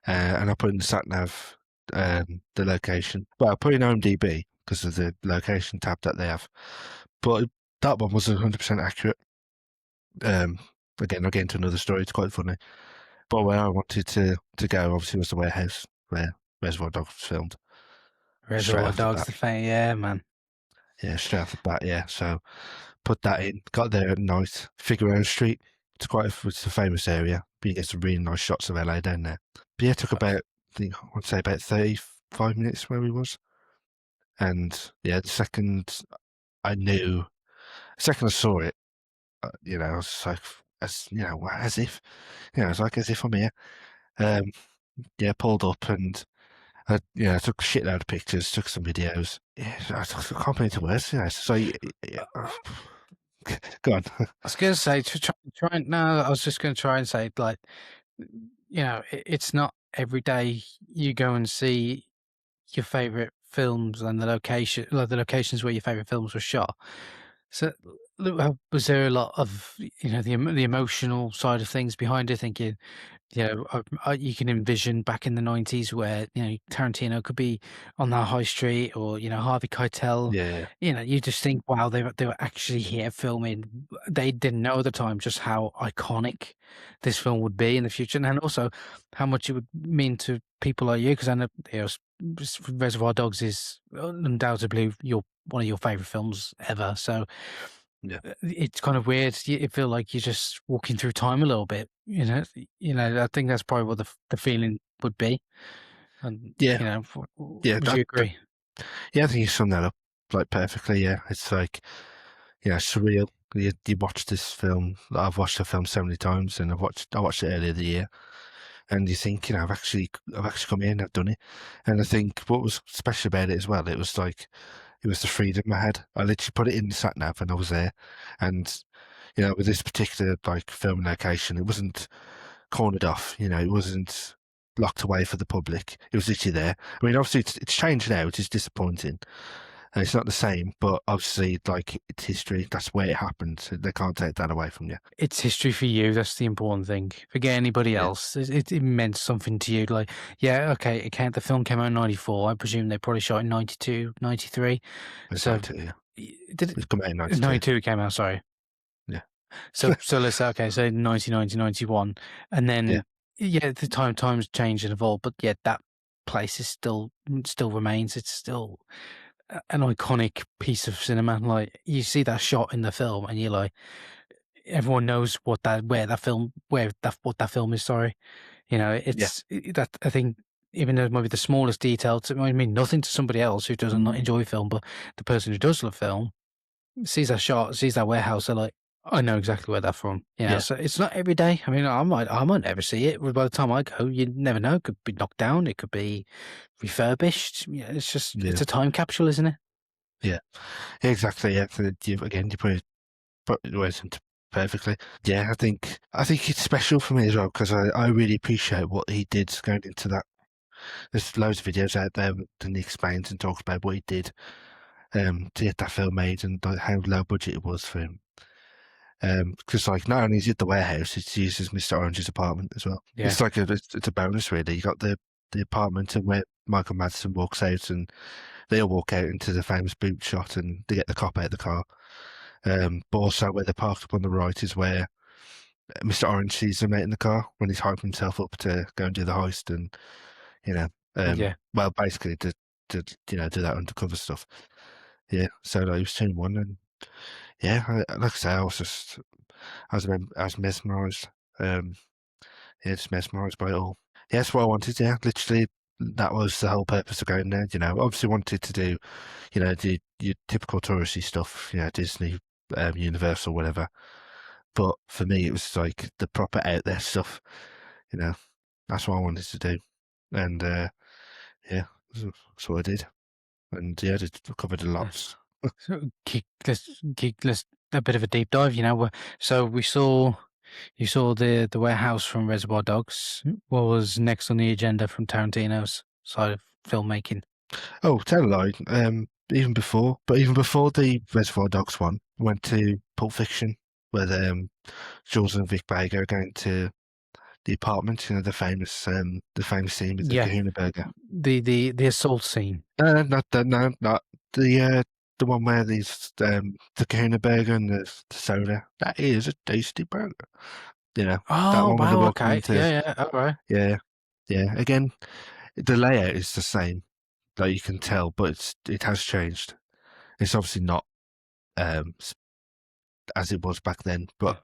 and I put in the sat nav the location. Well, I put in IMDb because of the location tab that they have, but that one wasn't 100% accurate. Again, I'll get into another story. It's quite funny. But where I wanted to go, obviously, was the warehouse where Reservoir Dogs was filmed. Reservoir Dogs, yeah, man. Yeah, straight off the bat, yeah. So put that in. Got there at night. Figueroa Street. It's a famous area. But you get some really nice shots of LA down there. But yeah, it took about 35 minutes where we was. And yeah, the second I saw it, I was like, as if I'm here. Yeah, pulled up and I took a shitload of pictures, took some videos. Yeah, I can't put it into words. So go on. I was going to say I was just going to try and say, like, it's not every day you go and see your favorite films and the locations where your favorite films were shot. So Was there a lot of the emotional side of things behind it? Thinking, you can envision back in the 90s where Tarantino could be on that high street, or Harvey Keitel. Yeah, You just think, wow, they were actually here filming. They didn't know at the time just how iconic this film would be in the future, and also how much it would mean to people like you. Because I know, Reservoir Dogs is undoubtedly one of your favorite films ever. So yeah, it's kind of weird. You feel like you're just walking through time a little bit. I think that's probably what the feeling would be. And yeah, yeah. would you agree? Yeah, I think you summed that up like perfectly. Yeah, it's like surreal. You watch this film. I've watched the film so many times, and I watched it earlier the year, and you think, I've actually come in, I've done it, and I think what was special about it as well, it was the freedom I had. I literally put it in the sat nav, and I was there, and with this particular like film location, it wasn't cornered off. It wasn't locked away for the public. It was literally there. I mean, obviously it's changed now, which is disappointing. And it's not the same, but obviously, like, it's history. That's where it happened. They can't take that away from you. It's history for you. That's the important thing. Forget anybody Yeah. else. It meant something to you. Like, yeah, okay, the film came out in 94. I presume they probably shot in 92, 93. It's So 92, yeah. did it? It's come out in 92. 92 it came out, sorry. Yeah. So let's say, okay, so 1990, 91. And then, the times change and evolve, but yet that place is still remains. It's still an iconic piece of cinema. Like, you see that shot in the film, and you're like, everyone knows what that film is. Sorry, it's that. I think even though it might be the smallest detail, it might mean nothing to somebody else who doesn't enjoy film, but the person who does love film sees that shot, sees that warehouse, they're like, I know exactly where that's from. So it's not every day. I mean, I might never see it. But by the time I go, you never know. It could be knocked down. It could be refurbished. It's just it's a time capsule, isn't it? Yeah, exactly. Yeah, you put it words into perfectly. Yeah, I think it's special for me as well, because I really appreciate what he did going into that. There's loads of videos out there, and he explains and talks about what he did to get that film made, and how low budget it was for him. Because like, not only is it the warehouse, it's used as Mr. Orange's apartment as well. Yeah. It's like it's a bonus, really. You got the apartment, and where Michael Madsen walks out, and they all walk out into the famous boot shot, and they get the cop out of the car. But also where they're parked up on the right is where Mr. Orange sees them out in the car when he's hyping himself up to go and do the heist, and well, basically to do that undercover stuff. Yeah, so like, it was 2-1, and like I say, I was mesmerised. Just mesmerised by it all. Yeah, that's what I wanted. Yeah, literally, that was the whole purpose of going there. Obviously wanted to do, your typical touristy stuff. Disney, Universal, whatever. But for me, it was like the proper out there stuff. That's what I wanted to do, and that's what I did. And I covered a lot. So let's a bit of a deep dive. So you saw the warehouse from Reservoir Dogs. What was next on the agenda from Tarantino's side of filmmaking? Oh, tell a lie. Even before the Reservoir Dogs one, went to Pulp Fiction, where Jules and Vic Vega are going to the apartment. The famous scene with the Kahuna Burger. The assault scene. Not the one where there's the Kahuna Burger and the soda. That is a tasty burger. That one wow, okay. All right. Yeah. Again, the layout is the same, like you can tell, but it has changed. It's obviously not as it was back then, but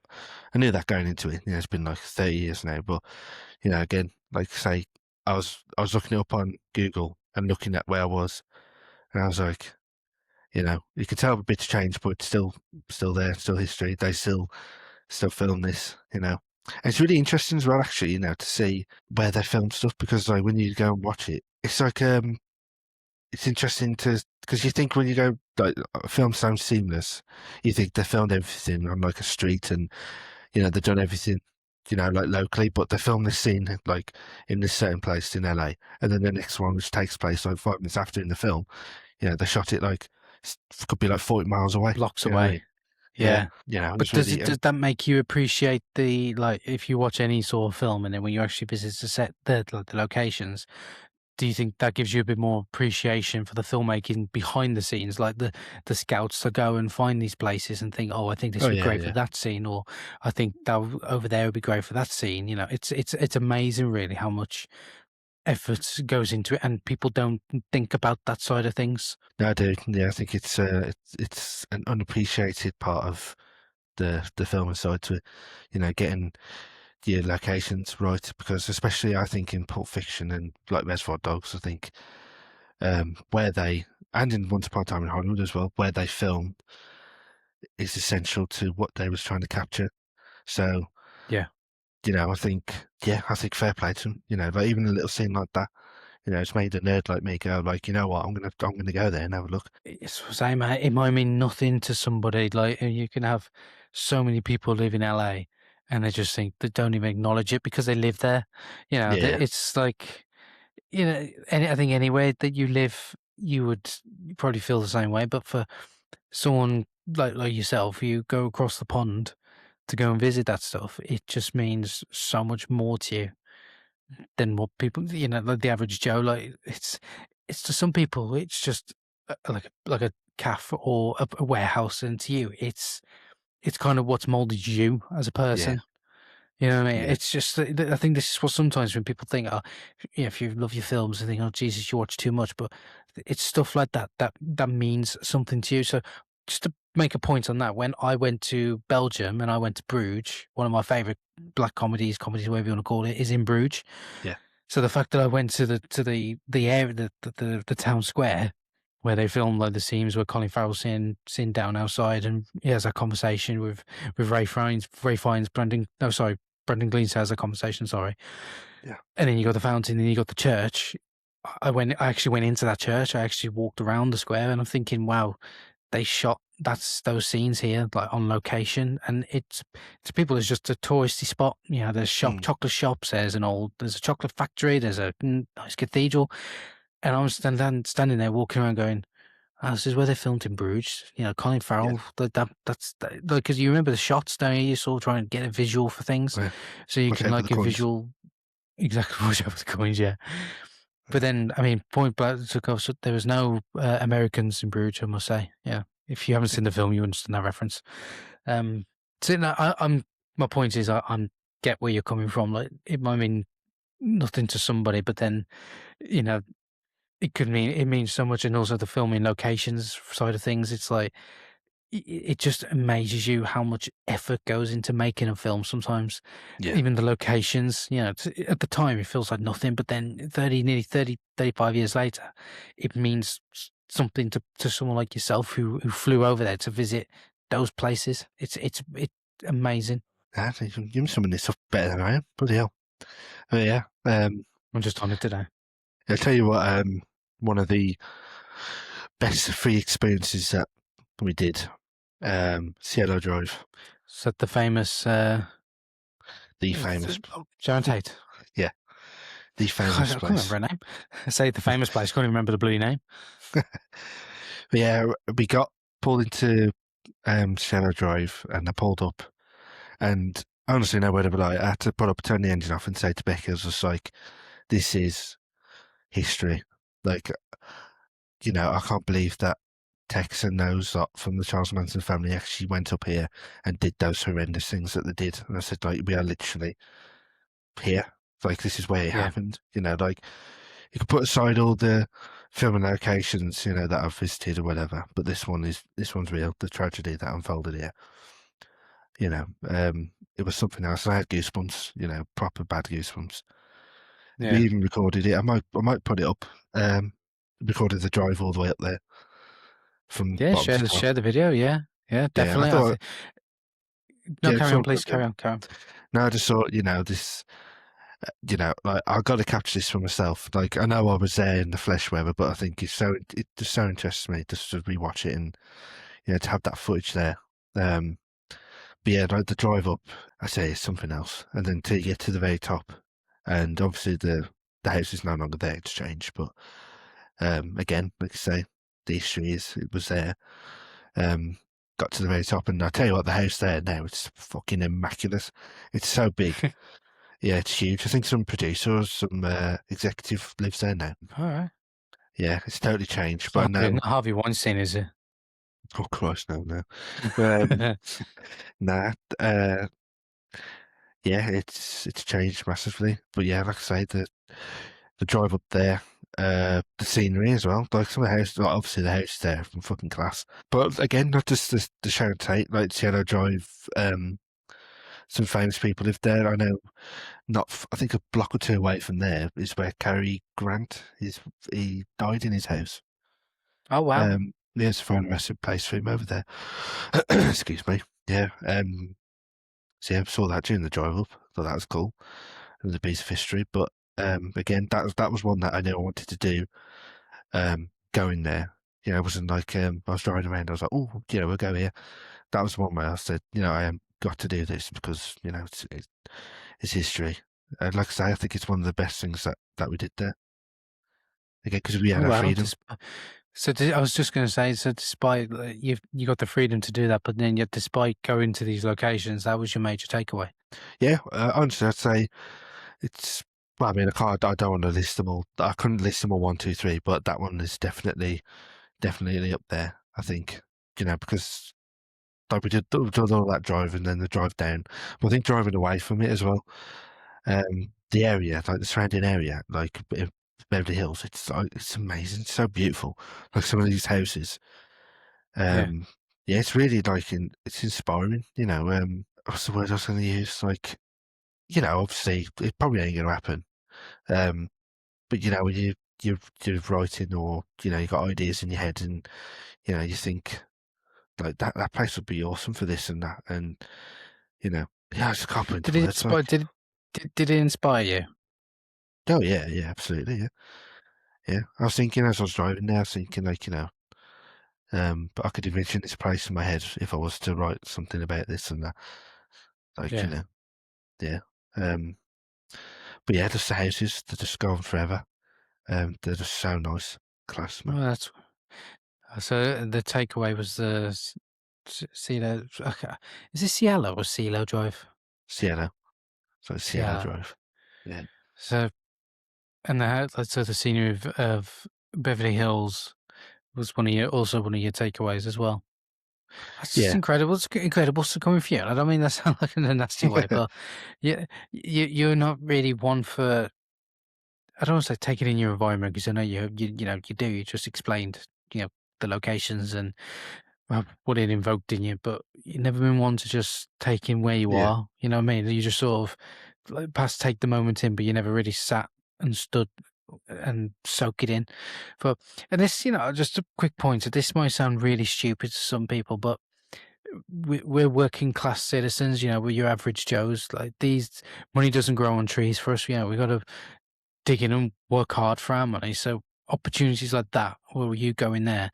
I knew that going into it. It's been like 30 years now, but again, like I say, I was looking it up on Google and looking at where I was, and I was like, you could tell a bit's changed, but it's still there, still history. They still film this, And it's really interesting as well, actually, to see where they filmed stuff, because like when you go and watch it, it's like it's interesting because you think when you go, like, film sounds seamless, you think they filmed everything on like a street, and they've done everything like locally, but they filmed this scene like in this certain place in LA, and then the next one, which takes place like 5 minutes after in the film, they shot it like, could be like 40 miles away, blocks away. Yeah. You know, But it's really, does that make you appreciate the, like, if you watch any sort of film and then when you actually visit the set, the locations, do you think that gives you a bit more appreciation for the filmmaking behind the scenes, like the scouts to go and find these places and think, oh, I think this oh would be yeah, great for yeah, that scene, or I think that over there would be great for that scene. You know, it's amazing, really, how much effort goes into it, and people don't think about that side of things. no, I do. Yeah, I think it's an unappreciated part of the filming side to it. You know, getting your locations right, because especially I think in Pulp Fiction and like Reservoir Dogs, I think where they, and in Once Upon a Time in Hollywood as well, where they film is essential to what they was trying to capture. So Yeah. you know, I think fair play to them. You know, like even a little scene like that, you know, it's made a nerd like me go like, you know what, I'm gonna go there and have a look. It's the same. It might mean nothing to somebody. Like, you can have so many people live in LA, and they just think they don't even acknowledge it because they live there. You know, Yeah, it's like, you know, I think anywhere that you live, you would probably feel the same way. But for someone like yourself, you go across the pond to go and visit that stuff, it just means so much more to you than what people, you know, like the average Joe. Like, it's to some people, it's just like a cafe or a warehouse, and to you, it's kind of what's molded you as a yeah, person. You know what I mean? yeah, It's just I think this is what sometimes when people think, oh, yeah, if you love your films, they think, oh, Jesus, you watch too much. But it's stuff like that means something to you. So just to make a point on that, when I went to Belgium and I went to Bruges, one of my favorite black comedies, whatever you want to call it, is in Bruges. yeah, So the fact that I went to the area, the town square where they filmed like the scenes where Colin Farrell's sitting down outside, and he has a conversation with Ray Fiennes, Brendan Gleeson has a conversation, sorry. yeah, And then you got the fountain, and you got the church. I actually went into that church. I actually walked around the square, and I'm thinking, wow, they shot those scenes here, like, on location, and it's to people it's just a touristy spot. You know, there's chocolate shops, there's a chocolate factory, there's a nice cathedral, and I was standing there walking around going, oh, this is where they filmed in Bruges. You know, Colin yeah, Farrell. That's like, because you remember the shots, don't you? You sort of try and get a visual for things, yeah. so you Watch can out for the like a coins. visual. Exactly, watch out for the coins, yeah. But then, I mean, point blank, there was no Americans in Bruges, I must say. Yeah, if you haven't seen the film, you understand that reference. So no, my point is, I'm get where you're coming from. Like, it might mean nothing to somebody, but then, you know, it means so much. And also the filming locations side of things, it's like, it just amazes you how much effort goes into making a film sometimes. Yeah, Even the locations, you know, at the time it feels like nothing, but then nearly 35 years later, it means something to someone like yourself who flew over there to visit those places. It's amazing. yeah, you're some of this stuff better than I am. Bloody hell. Oh yeah. I'm just on it today. I'll tell you what. One of the best free experiences that we did. Cielo Drive, So the famous, the famous, Sharon Tate. yeah, the I famous can't place. remember her name. I say the famous place. Can't even remember the bloody name. But yeah, we got pulled into Cielo Drive, and I pulled up, and honestly, nowhere to be like. I had to pull up, turn the engine off, and say to Becky, I was just like, "This is history." Like, you know, I can't believe that Tex and those lot from the Charles Manson family actually went up here and did those horrendous things that they did. And I said, like, we are literally here. Like, this is where it happened. You know, like, you could put aside all the filming locations, you know, that I've visited or whatever, but this one's real. The tragedy that unfolded here. You know, it was something else. I had goosebumps, you know, proper bad goosebumps. Yeah. We even recorded it. I might put it up. Recorded the drive all the way up there. From Yeah, share the video. Yeah, definitely. I thought, No, carry on, please. Carry on. No, I just thought, you know, this, you know, like, I got to capture this for myself. Like, I know I was there in the flesh, whatever, but I think it just so interests me just to rewatch it and, you know, to have that footage there. But yeah, like the drive up, I say, is something else. And then to get to the very top, and obviously the house is no longer there, it's changed, but again, like I say, the history it was there. Got got to the very top, and I tell you what, the house there now, it's fucking immaculate. It's so big. Yeah, it's huge. I think some producer or some executive lives there now. All right. Yeah, it's totally changed. It's But not good. no, Not Harvey Weinstein, is it? oh Christ, no. But nah, yeah, it's changed massively. But yeah, like I say, the drive up there, the scenery as well. Like some of the houses, like obviously the house there from fucking class. But again, not just the Sharon Tate, like Cielo Drive. Some famous people live there. I know. I think a block or two away from there is where Cary Grant he died in his house. Oh wow. There's a fine massive place for him over there. Excuse me. Yeah. So yeah, saw that during the drive up. Thought that was cool. It was a piece of history. But again, that was one that I knew I wanted to do. Going there. You know, it wasn't like I was driving around. I was like, oh, we'll go here. That was one where I said, I am got to do this because it's history. And like I say, I think it's one of the best things that we did there. Again, because we had our freedom. I was just going to say, so despite you got the freedom to do that, but then yet despite going to these locations, that was your major takeaway. Yeah, honestly, I'd say it's. Well, I mean, I don't want to list them all. I couldn't list them all 1, 2, 3, but that one is definitely up there. I think because like we did all that drive and then the drive down. But I think driving away from it as well. The area, like the surrounding area, like Beverly Hills, it's amazing. It's so beautiful. Like some of these houses. Yeah, it's really it's inspiring. What's the word I was going to use? Like, obviously it probably ain't going to happen. But when you're writing or you got ideas in your head and you think like that place would be awesome for this and that and yeah, I just can't put into words. Did it inspire you? Oh yeah, absolutely, yeah. I was thinking as I was driving there, I was thinking but I could envision this place in my head if I was to write something about this and that. Yeah. But yeah, just the houses, they just go on forever. They're just so nice, class. Well, that's so. The takeaway was the Cielo. Is this Cielo or Cielo Drive? Cielo. So Cielo Drive. Yeah. So, and the scenery of Beverly Hills was one of your takeaways as well. That's just incredible. It's incredible to coming from you. I don't mean that sound like in a nasty way, but you're not really one for. I don't want to say take it in your environment because I know you do. You just explained the locations and what it invoked in you, but you've never been one to just take in where you are. You know what I mean? You just sort of take the moment in, but you never really sat and stood and soak it in. And this, just a quick point. This might sound really stupid to some people, but we're working class citizens. We're your average Joes. Like these, money doesn't grow on trees for us. We got to dig in and work hard for our money. So opportunities like that, where you go in there,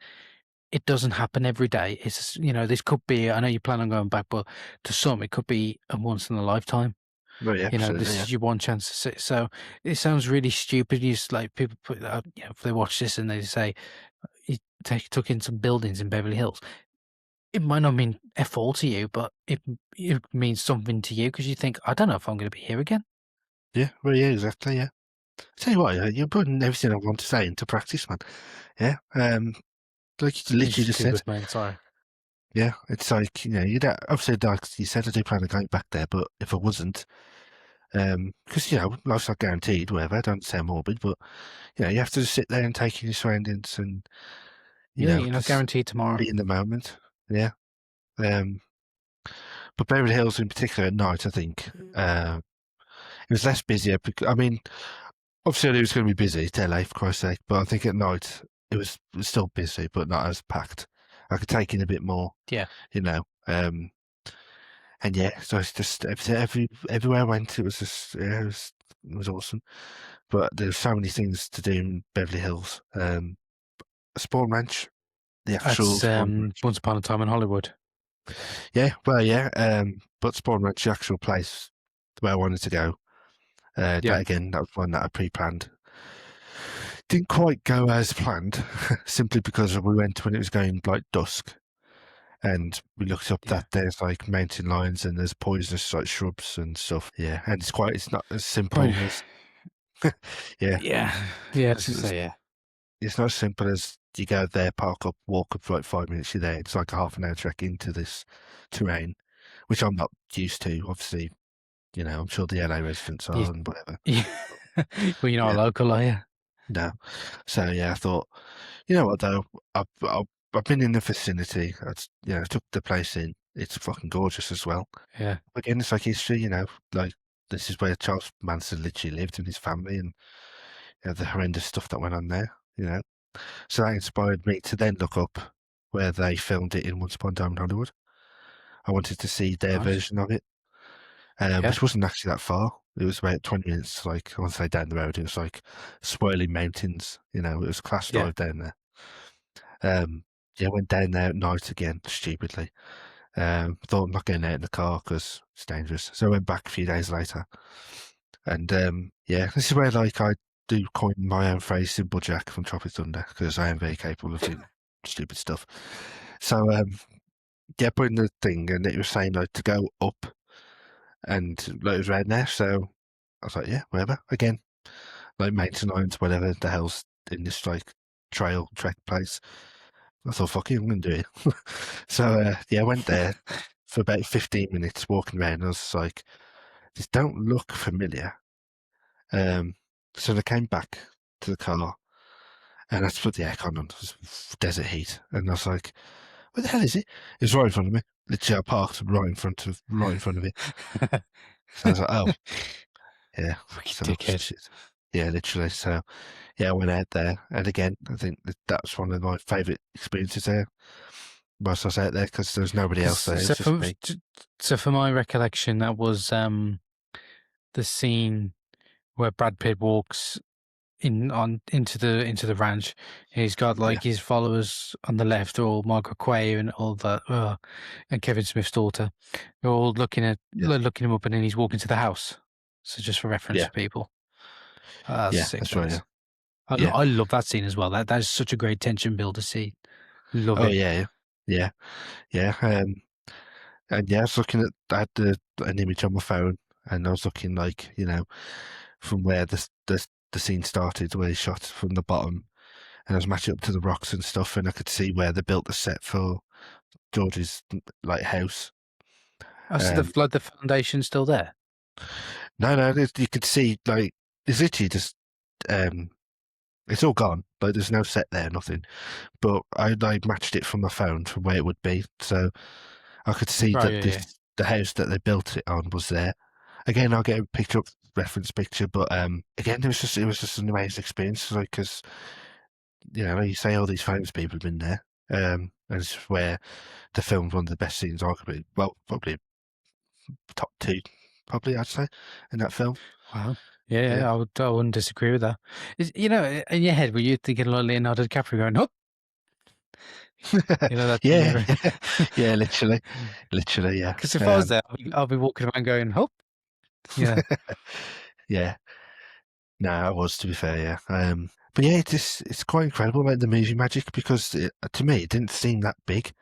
it doesn't happen every day. It's this could be. I know you plan on going back, but to some, it could be a once in a lifetime. Well, yeah, this is your one chance to sit. So it sounds really stupid. You just like people put out, if they watch this and they say he took in some buildings in Beverly Hills. It might not mean F all to you, but it means something to you because you think, I don't know if I'm going to be here again. Yeah, well, yeah, exactly, yeah. I tell you what, you're putting everything I want to say into practice, man. Yeah, like you literally just said. Man, sorry. Yeah, it's like obviously, like you said, I do plan on going back there, but if I wasn't, because life's not guaranteed, whatever. I don't sound morbid, but you have to just sit there and take in your surroundings and you're not guaranteed tomorrow. Be in the moment. Yeah. But Beverly Hills in particular at night, I think it was less busier. I mean, obviously it was going to be busy. It's LA, for Christ's sake, but I think at night it was still busy, but not as packed. I could take in a bit more. Yeah. And yeah, so it's just everywhere I went, it was just it was awesome. But there's so many things to do in Beverly Hills. Spahn Ranch, the actual Once Upon a Time in Hollywood. Yeah, well, yeah. But Spahn Ranch, the actual place where I wanted to go. That again, that was one that I pre-planned. Didn't quite go as planned, simply because we went when it was going like dusk, And we looked up that there's like mountain lions and there's poisonous like shrubs and stuff. Yeah, and it's not as simple as yeah. Yeah. It's not as simple as you go there, park up, walk up for like 5 minutes, you're there. It's like a half an hour trek into this terrain, which I'm not used to. Obviously, I'm sure the LA residents are and whatever. Yeah. Well, you're not a local, are you? No. So yeah, I thought, you know what though, I've been in the vicinity. I took the place in. It's fucking gorgeous as well. Yeah. Again, it's like history, like this is where Charles Manson literally lived and his family, and the horrendous stuff that went on there. So that inspired me to then look up where they filmed it in Once Upon a Time in Hollywood. I wanted to see their version of it, which wasn't actually that far. It was about 20 minutes, like I want to say down the road. It was like swirling mountains, it was a class drive down there. I went down there at night again, stupidly. Thought I'm not getting out in the car because it's dangerous. So I went back a few days later. And this is where like I do coin my own phrase, Simple Jack from Tropic Thunder, because I am very capable of doing stupid stuff. So put in the thing, and it was saying like to go up, and like it was around there. So I was like, yeah, whatever. Again, like mountain lions, whatever the hell's in this like trek place. I thought, fuck it, I'm gonna do it. So I went there for about 15 minutes walking around. I was like, this don't look familiar. So I came back to the car and I had to put the aircon on. It was desert heat, and I was like, "Where the hell is it?" It was right in front of me. Literally, I parked right in front of it. So I was like, "Oh, yeah." So, dickhead. Yeah, literally. So, I went out there, and again, I think that's one of my favourite experiences there. Whilst I was out there, because there was nobody else there. So for my recollection, that was the scene where Brad Pitt walks into the ranch. He's got like his followers on the left, all Margaret Quay and all that, and Kevin Smith's daughter. They're all looking him up, and then he's walking to the house. So just for reference for people. That's right. I love that scene as well. That is such a great tension builder scene. Love it. Yeah. And I was looking at, I had an image on my phone, and I was looking like, from where the scene started, where he shot from the bottom, and I was matching up to the rocks and stuff, and I could see where they built the set for George's like house. So the foundation's still there? No, you could see like it's literally just it's all gone. Like there's no set there, nothing. But I matched it from my phone from where it would be, so I could see the house that they built it on was there. Again, I'll get a reference picture, but again, it was just an amazing experience. Like, because like you say, all these famous people have been there, and it's where they filmed one of the best scenes arguably. Well, probably top 2, probably I'd say, in that film. Wow. Yeah. I wouldn't disagree with that. In your head, were you thinking like Leonardo DiCaprio going, "Oh"? That. Yeah, literally, yeah. Because if I was there, I'll be walking around going, "Oh." Yeah. Yeah. No, I was, to be fair, yeah. But yeah, it's quite incredible, like the movie magic, because to me it didn't seem that big,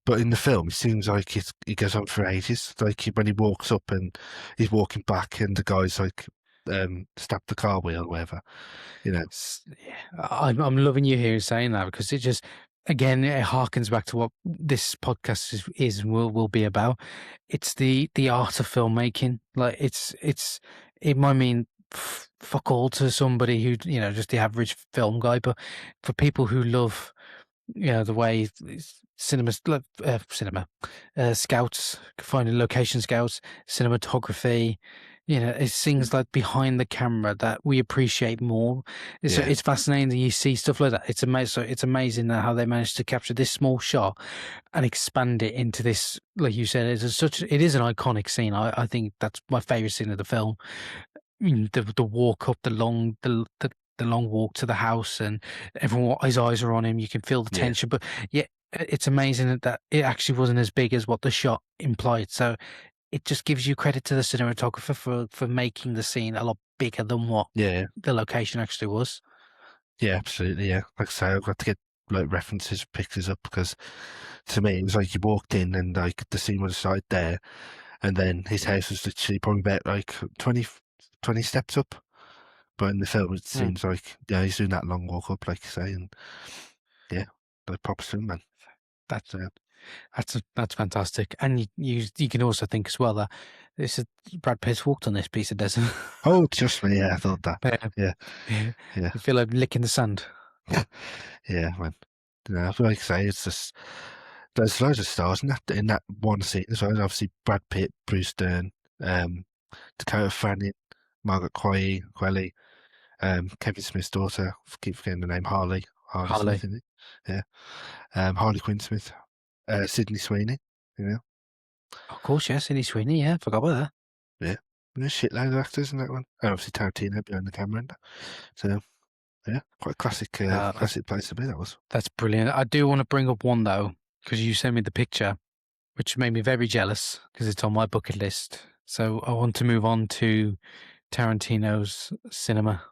but in the film it seems like it goes on for ages. Like when he walks up and he's walking back, and the guy's like stabbed the car wheel or whatever. I'm loving you here saying that, because it just, again, it harkens back to what this podcast is and will be about. It's the art of filmmaking. Like it might mean fuck all to somebody who just the average film guy, but for people who love the way scouts, finding location scouts, cinematography, it's things like behind the camera that we appreciate more. It's fascinating that you see stuff like that. It's amazing. So it's amazing how they managed to capture this small shot and expand it into this, like you said, it is an iconic scene. I think that's my favorite scene of the film. The walk up the long walk to the house, and everyone, his eyes are on him. You can feel the tension, but it's amazing that it actually wasn't as big as what the shot implied. So it just gives you credit to the cinematographer for making the scene a lot bigger than what the location actually was. Yeah, absolutely. Yeah, like I say, I've got to get like references, pictures up, because to me it was like you walked in and like the scene was started there, and then his house was literally probably about like 20 steps up. But in the film, it seems like he's doing that long walk up, like you say, and yeah, like props to him, man. That's fantastic. And you can also think as well that this is Brad Pitt walked on this piece of desert. Oh, trust me, yeah, I thought that. Yeah. You feel like licking the sand. Yeah, man. Like I say, it's just there's loads of stars in that one scene as well. Obviously, Brad Pitt, Bruce Dern, Dakota Fanning, Margaret Qualley, Kevin Smith's daughter. Keep forgetting the name, Harley Smith, isn't it? Yeah. Harley Quinn Smith, Sydney Sweeney. Of course, yes, Sydney Sweeney. Yeah, forgot about that. Yeah, there's a shitload of actors in that one. And obviously Tarantino behind the camera. So yeah, quite a classic place to be. That was. That's brilliant. I do want to bring up one though, because you sent me the picture, which made me very jealous because it's on my bucket list. So I want to move on to Tarantino's cinema.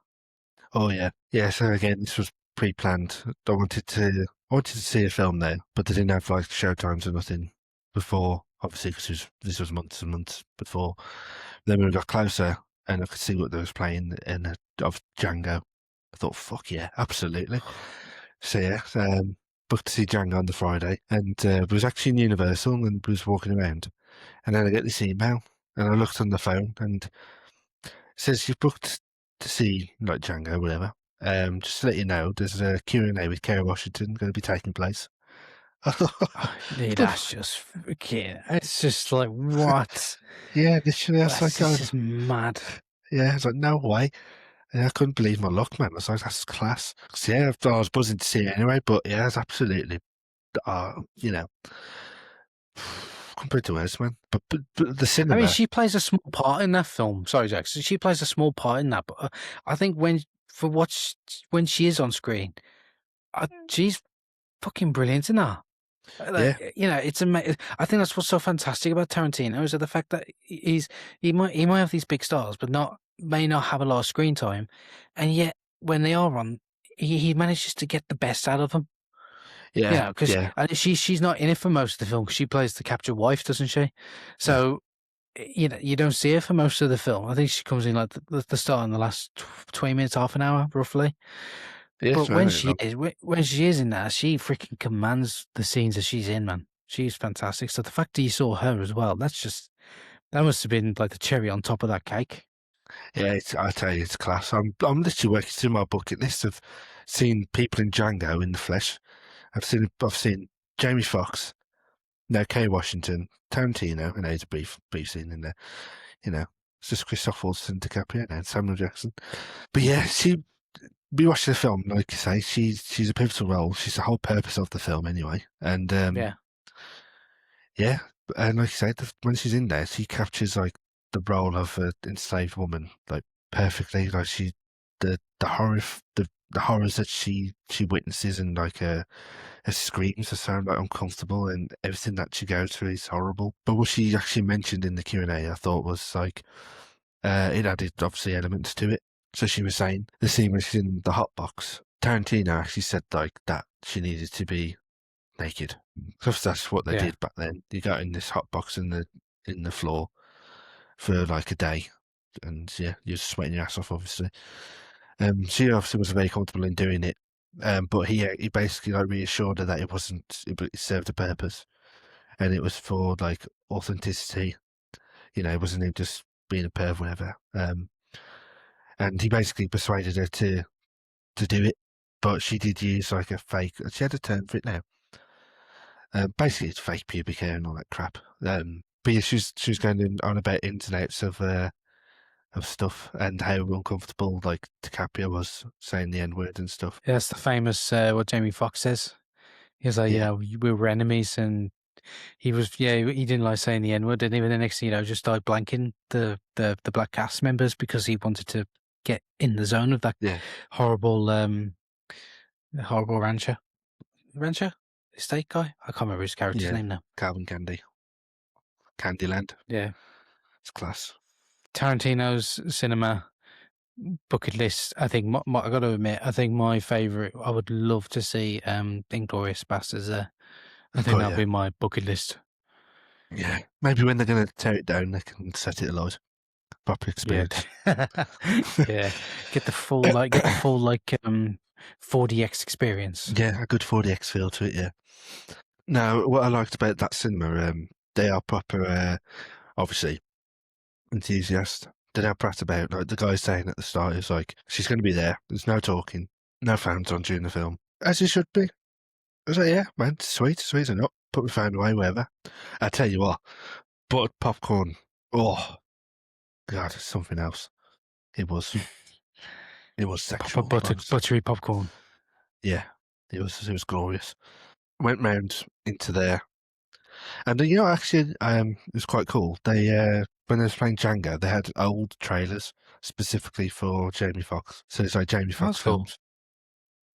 Oh yeah. So again, this was pre-planned. I wanted to see a film there, but they didn't have like showtimes or nothing before. Obviously, because this was months and months before. Then when we got closer, and I could see what they was playing of Django, I thought, fuck yeah, absolutely. So yeah, booked to see Django on the Friday, and it was actually in Universal, and was walking around, and then I get this email, and I looked on the phone, and it says you've booked to see like Django, whatever. Just to let you know, there's a Q&A with Kerry Washington going to be taking place. That's just freaking. It's just like what? Yeah, literally, that's like just mad. Yeah, it's like no way. And I couldn't believe my luck, man. I was like, that's class. So, yeah, I was buzzing to see it anyway, but yeah, it's absolutely, compared to us, man. But the cinema. I mean, she plays a small part in that film. Sorry, Jack. She plays a small part in that, but I think when she is on screen, she's fucking brilliant in that. It's amazing. I think that's what's so fantastic about Tarantino is the fact that he might have these big stars, but may not have a lot of screen time, and yet when they are on, he manages to get the best out of them. Yeah, because she's not in it for most of the film because she plays the captured wife, doesn't she? So you don't see her for most of the film. I think she comes in like the start in the last 20 minutes, half an hour, roughly. Yeah, but when she is in that, she freaking commands the scenes that she's in, man. She's fantastic. So the fact that you saw her as well, that must have been like the cherry on top of that cake. Yeah, I tell you, it's class. I'm literally working through my bucket list of seeing people in Django in the flesh. I've seen Jamie Foxx, Kerry Washington, Tarantino, and there's a brief scene in there. It's just Christoph Waltz and DiCaprio and Samuel Jackson. But yeah, we watched the film, like you say, she's a pivotal role. She's the whole purpose of the film anyway. And yeah, and like you say, when she's in there, she captures like the role of an enslaved woman like perfectly. Like the horrors that she witnesses, and like her screams are sound like uncomfortable, and everything that she goes through is horrible. But what she actually mentioned in the Q&A, I thought was like it added obviously elements to it. So she was saying the scene when she's in the hot box, Tarantino actually said like that she needed to be naked. Because that's what they did back then. You got in this hot box in the floor for like a day, and you're sweating your ass off, obviously. She obviously was very comfortable in doing it, but he basically like reassured her that it served a purpose, and it was for like authenticity. It wasn't him just being a perv, whatever. And he basically persuaded her to do it, but she did use like a fake. She had a term for it now. Basically, it's fake pubic hair and all that crap. But yeah, she was going on about ins and outs of stuff and how uncomfortable like DiCaprio was saying the N-word and stuff. Yeah, that's the famous what Jamie Foxx says. He was like, we were enemies, and he didn't like saying the N-word, and even the next thing just started blanking the black cast members because he wanted to get in the zone of that horrible rancher estate guy. I can't remember his character's name now. Calvin Candyland. Yeah, it's class. Tarantino's cinema bucket list, I think I got to admit, I think my favourite, I would love to see Inglourious Basterds there. I think Oh, that'll yeah. be my bucket list. Yeah. Maybe when they're going to tear it down, they can set it alight. Proper experience. Yeah. Get the full 4DX experience. Yeah, a good 4DX feel to it, yeah. Now, what I liked about that cinema, they are proper, obviously, enthusiast. They don't prat about, like the guy saying at the start is like, she's going to be there. There's no talking, no phones on during the film, as it should be. I was like, yeah, man, sweet enough. Put my phone away, wherever. I tell you what, buttered popcorn. Oh, God, it's something else. It was sexual. Buttery popcorn. Yeah, it was glorious. Went round into there, and actually, it was quite cool. They when they was playing Django, they had old trailers specifically for Jamie Foxx. So it's like Jamie Foxx That's cool. films.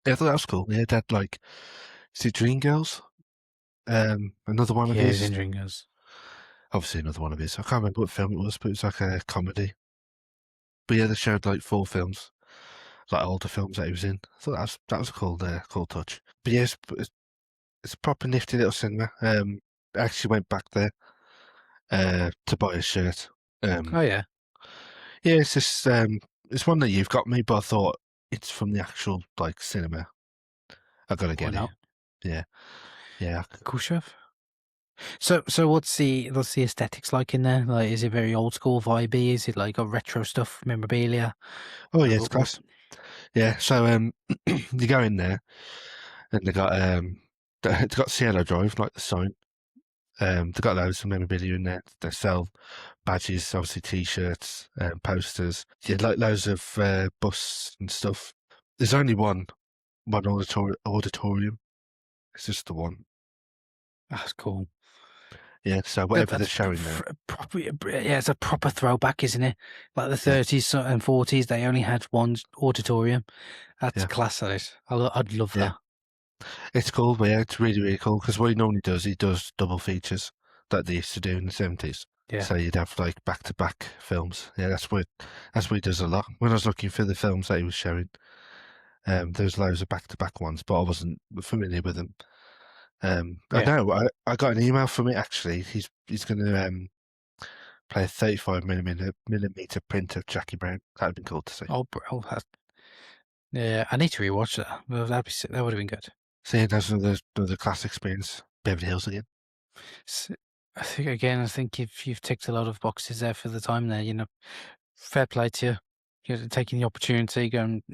Yeah, I thought that was cool. Yeah, they had like, is it Dreamgirls? Another one of Yeah, his. it's in Dreamgirls. Obviously, another one of his. I can't remember what film it was, but it was like a comedy. But yeah, they showed like 4 films, like older films that he was in. I thought that was a cool touch. But yeah, it's a proper nifty little cinema. I actually went back there to buy a shirt. Oh yeah. Yeah, it's just it's one that you've got me, but I thought it's from the actual like cinema. I gotta get not? it. Yeah. Cool, chef. So what's the aesthetics like in there? Like, is it very old school vibey? Is it like got retro stuff, memorabilia? Oh yeah, it's class. Yeah, so you go in there, and they got Cielo Drive, like the sign. They've got loads of memorabilia in there. They sell badges, obviously T-shirts, posters. Yeah, like loads of busts and stuff. There's only one auditorium. It's just the one. That's cool. Yeah, so whatever they're showing there. It's a proper throwback, isn't it? Like the 30s and 40s, they only had one auditorium. That's class, that is. I'd love that. It's cool, but yeah, it's really, really cool, because what he normally does, he does double features that they used to do in the 70s. Yeah. So you'd have like back-to-back films. Yeah, that's what he does a lot. When I was looking for the films that he was showing, there was loads of back-to-back ones, but I wasn't familiar with them. I know, I got an email from it actually. He's going to play a 35mm print of Jackie Brown. That'd be cool to see. Yeah, I need to rewatch that. That would have been good. See, that's another class experience. Beverly Hills again. So, I think you've ticked a lot of boxes there for the time there. Fair play to you. You're taking the opportunity, going.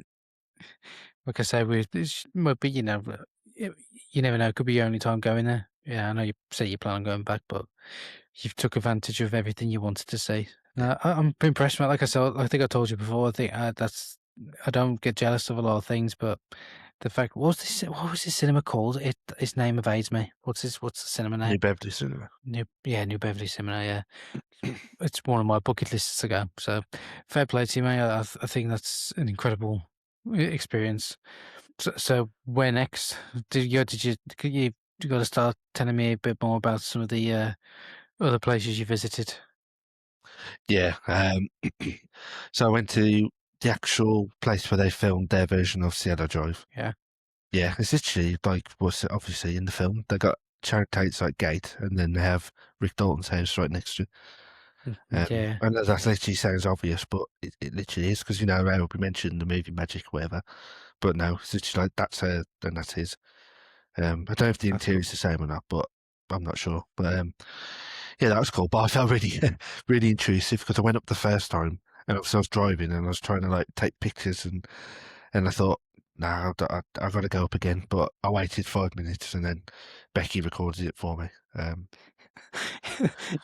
Like I say, but you never know. It could be your only time going there. Yeah, I know you say you plan on going back, but you've took advantage of everything you wanted to see. I'm impressed, mate. Like I said, I think I told you before. I think I don't get jealous of a lot of things, but the fact what was this cinema called? Its name evades me. What's the cinema name? New Beverly Cinema. New Beverly Cinema. Yeah, it's one of my bucket lists to go. So fair play to you, mate. I think that's an incredible experience. So where next? Did you got to start telling me a bit more about some of the other places you visited? Yeah. So I went to the actual place where they filmed their version of Cielo Drive. Yeah, it's literally like what's obviously in the film. They got Sharon Tate's like gate, and then they have Rick Dalton's house right next to it. Yeah, and that literally sounds obvious, but it literally is, because how we mentioned the movie magic, or whatever. But no, it's literally like that's her and that's his. I don't know if the interior's the same or not, but I'm not sure. But yeah, that was cool. But I felt really, really intrusive, because I went up the first time, and I was driving, and I was trying to like take pictures, and I thought, nah, I got to go up again. But I waited 5 minutes, and then Becky recorded it for me.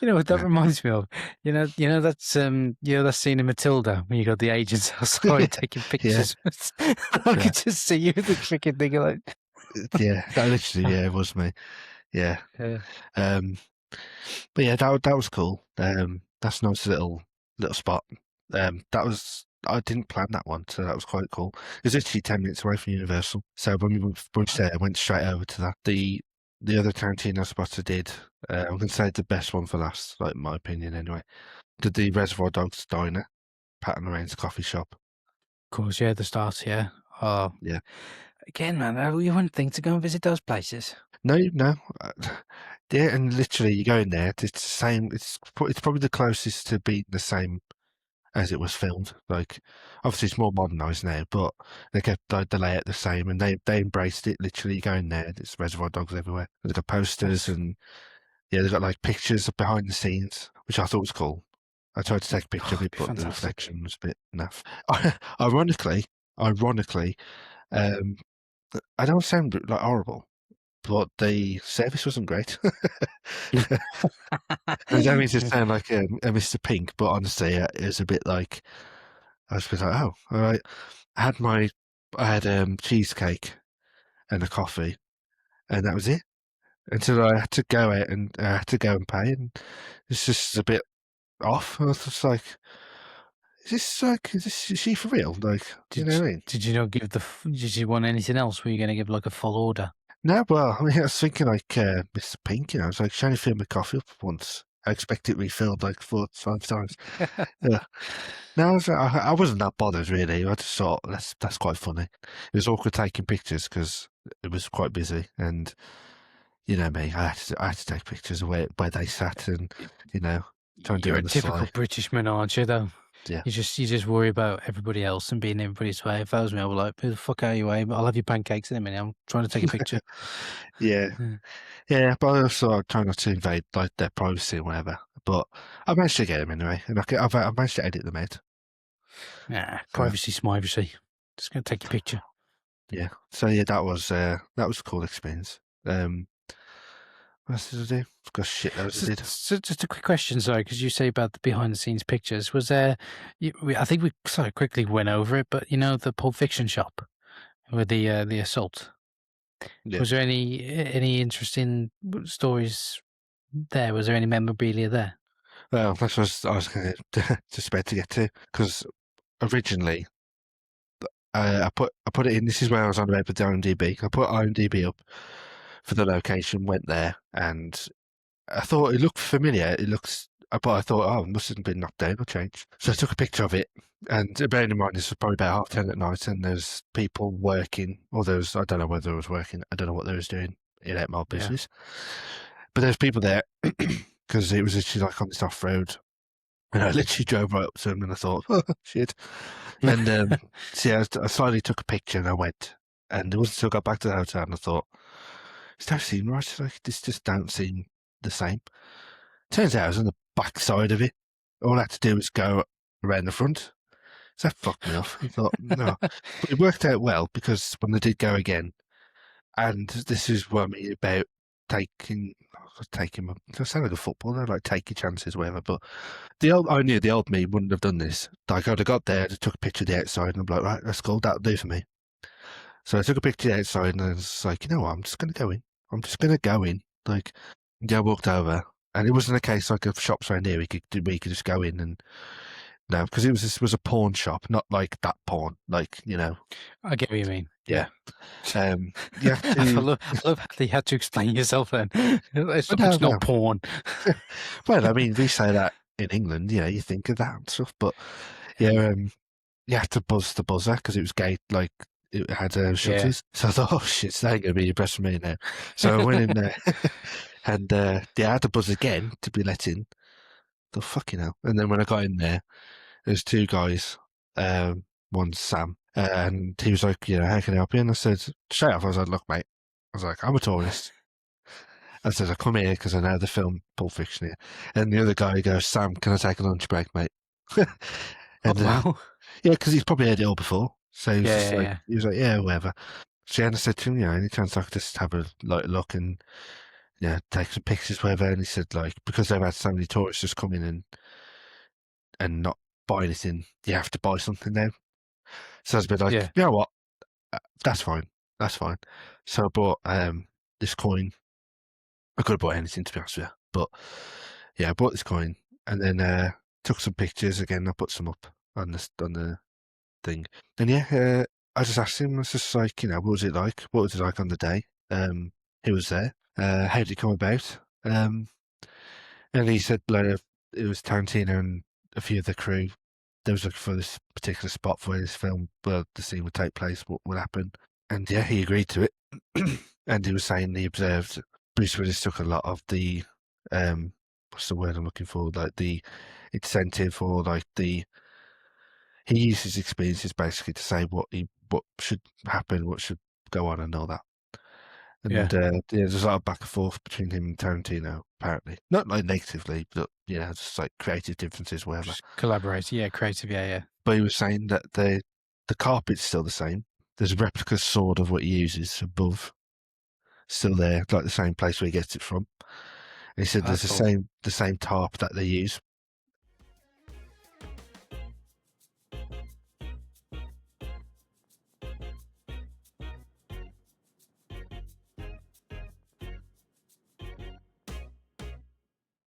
You know what that reminds me of? You know that's that scene in Matilda when you got the agents outside taking pictures. I could just see you, the freaking thing, like. Yeah, that literally, it was me. Yeah. But yeah, that was cool. That's a nice little spot. I didn't plan that one, so that was quite cool. It was literally 10 minutes away from Universal, so when we reached there, I went straight over to that. The other Tarantino spots I did, I'm going to say the best one for last, like in my opinion anyway. Did the Reservoir Dogs Diner, Pat and Lorraine's coffee shop. course, yeah, the start, yeah. Oh, Yeah. again, man, you wouldn't think to go and visit those places. No. Yeah, and literally you go in there, it's the same. It's probably the closest to being the same as it was filmed. Like, obviously it's more modernised now, but they kept the layout the same, and they embraced it. Literally, you go in there, there's Reservoir Dogs everywhere. They've got posters and yeah, they've got like pictures of behind the scenes, which I thought was cool. I tried to take a picture of Oh, it, it'd be but the fantastic. reflection was a bit naff. Ironically, um, I don't sound like horrible, but the service wasn't great. I don't mean to sound like a Mr. Pink, but honestly, it was a bit like I was just like, oh, all right. I had cheesecake and a coffee, and that was it. Until I had to go out and I had to go and pay, and it's just a bit off. I was just like, is she for real? Like, you know what I mean? Did you not give did you want anything else? Were you going to give like a full order? No, well, I mean, I was thinking like Mr. Pink, I was like, she only filled my coffee up once. I expect it refilled like 4 5 times. Yeah. No, I wasn't that bothered really. I just thought that's quite funny. It was awkward taking pictures because it was quite busy, and you know me, I had to take pictures of where they sat, and try and do it You're a on the typical sly. British man, aren't you? Though. Yeah. You just worry about everybody else and being everybody's way. If that was me, I'd be like, "Who the fuck are you, way? I'll have your pancakes in a minute. I'm trying to take a picture." Yeah, yeah, but I also try not to invade like their privacy or whatever. But I managed to get them anyway, and I've managed to edit them out. Nah, So, privacy, smivacy. Just gonna take your picture. yeah, so yeah, that was a cool experience. What else did I do? I've got shit loads I did. So just a quick question, sorry, because you say about the behind the scenes pictures. Was there? I think we sort of quickly went over it, but the Pulp Fiction shop with the assault. Yeah. Was there any interesting stories there? Was there any memorabilia there? Well, that's what I was going to just about to get to, because originally I put it in. This is where I was on about with the IMDb. I put IMDb up for the location, went there, and I thought it looked familiar. But I thought, oh, it must have been knocked down or changed. So I took a picture of it, and bearing in mind this was probably about 10:30 at night, and there's people working, or I don't know whether they was working, I don't know what they was doing. It ain't my business. But there's people there because it was literally like on this off road. And I literally drove right up to him, and I thought, oh, shit. And so yeah, I slightly took a picture and I went. And it wasn't until I got back to the hotel and I thought, this don't seem right. Like, this just don't seem the same. Turns out I was on the back side of it. All I had to do was go around the front. So that fucked me off. I thought, no. But it worked out well because when I did go again, and this is what I mean about taking I sound like a footballer, like take your chances, whatever. But I knew the old me wouldn't have done this. Like, I'd have got there, just took a picture of the outside, and I'm like, right, that's cool, that'll do for me. So I took a picture of the outside, and I was like, you know what, I'm just gonna go in. I'm just gonna go in. Like, yeah, I walked over, and it wasn't a case like of shops around here we could just go in and no, because this was a pawn shop, not like that pawn, like I get what you mean. yeah. I love how you had to explain yourself then. It's not porn. Well, I mean, we say that in England, you think of that and stuff, but yeah, you had to buzz the buzzer because it was gate, like it had shutters. So I thought, oh shit, that ain't gonna be impressed with me now. So I went in there, and I had to buzz again to be let in. The fucking hell! And then when I got in there, there's two guys. One's Sam, and he was like, how can I help you? And I said, straight off, I was like, look, mate. I was like, I'm a tourist. I said, I come here because I know the film Pulp Fiction here. And the other guy goes, Sam, can I take a lunch break, mate? And wow. yeah, because he's probably heard it all before. So he was he was like, yeah, whatever. So I said to him, any chance I could just have a look and take some pictures, whatever. And he said, like, because they've had so many tourists just come in and not buy anything, you have to buy something now. So I was a bit like, you know what? That's fine. So I bought this coin. I could have bought anything, to be honest with you. But yeah, I bought this coin and then took some pictures again. I put some up on the thing. And yeah, I just asked him, I was just like, what was it like? What was it like on the day? He was there. How did it come about? And he said, like, it was Tarantino and a few of the crew they was looking for this particular spot for where this film, the scene would take place, what would happen. And yeah, he agreed to it. And he was saying he observed Bruce Willis took a lot of the, what's the word I'm looking for? Like the incentive, or like he used his experiences basically to say what should happen, what should go on, and all that. And there's a lot of back and forth between him and Tarantino, apparently. Not like negatively, but just like creative differences, whatever. Just collaborate, creative, yeah. But he was saying that the carpet's still the same. There's a replica sword of what he uses above, still there, like the same place where he gets it from. And he said there's the same tarp that they use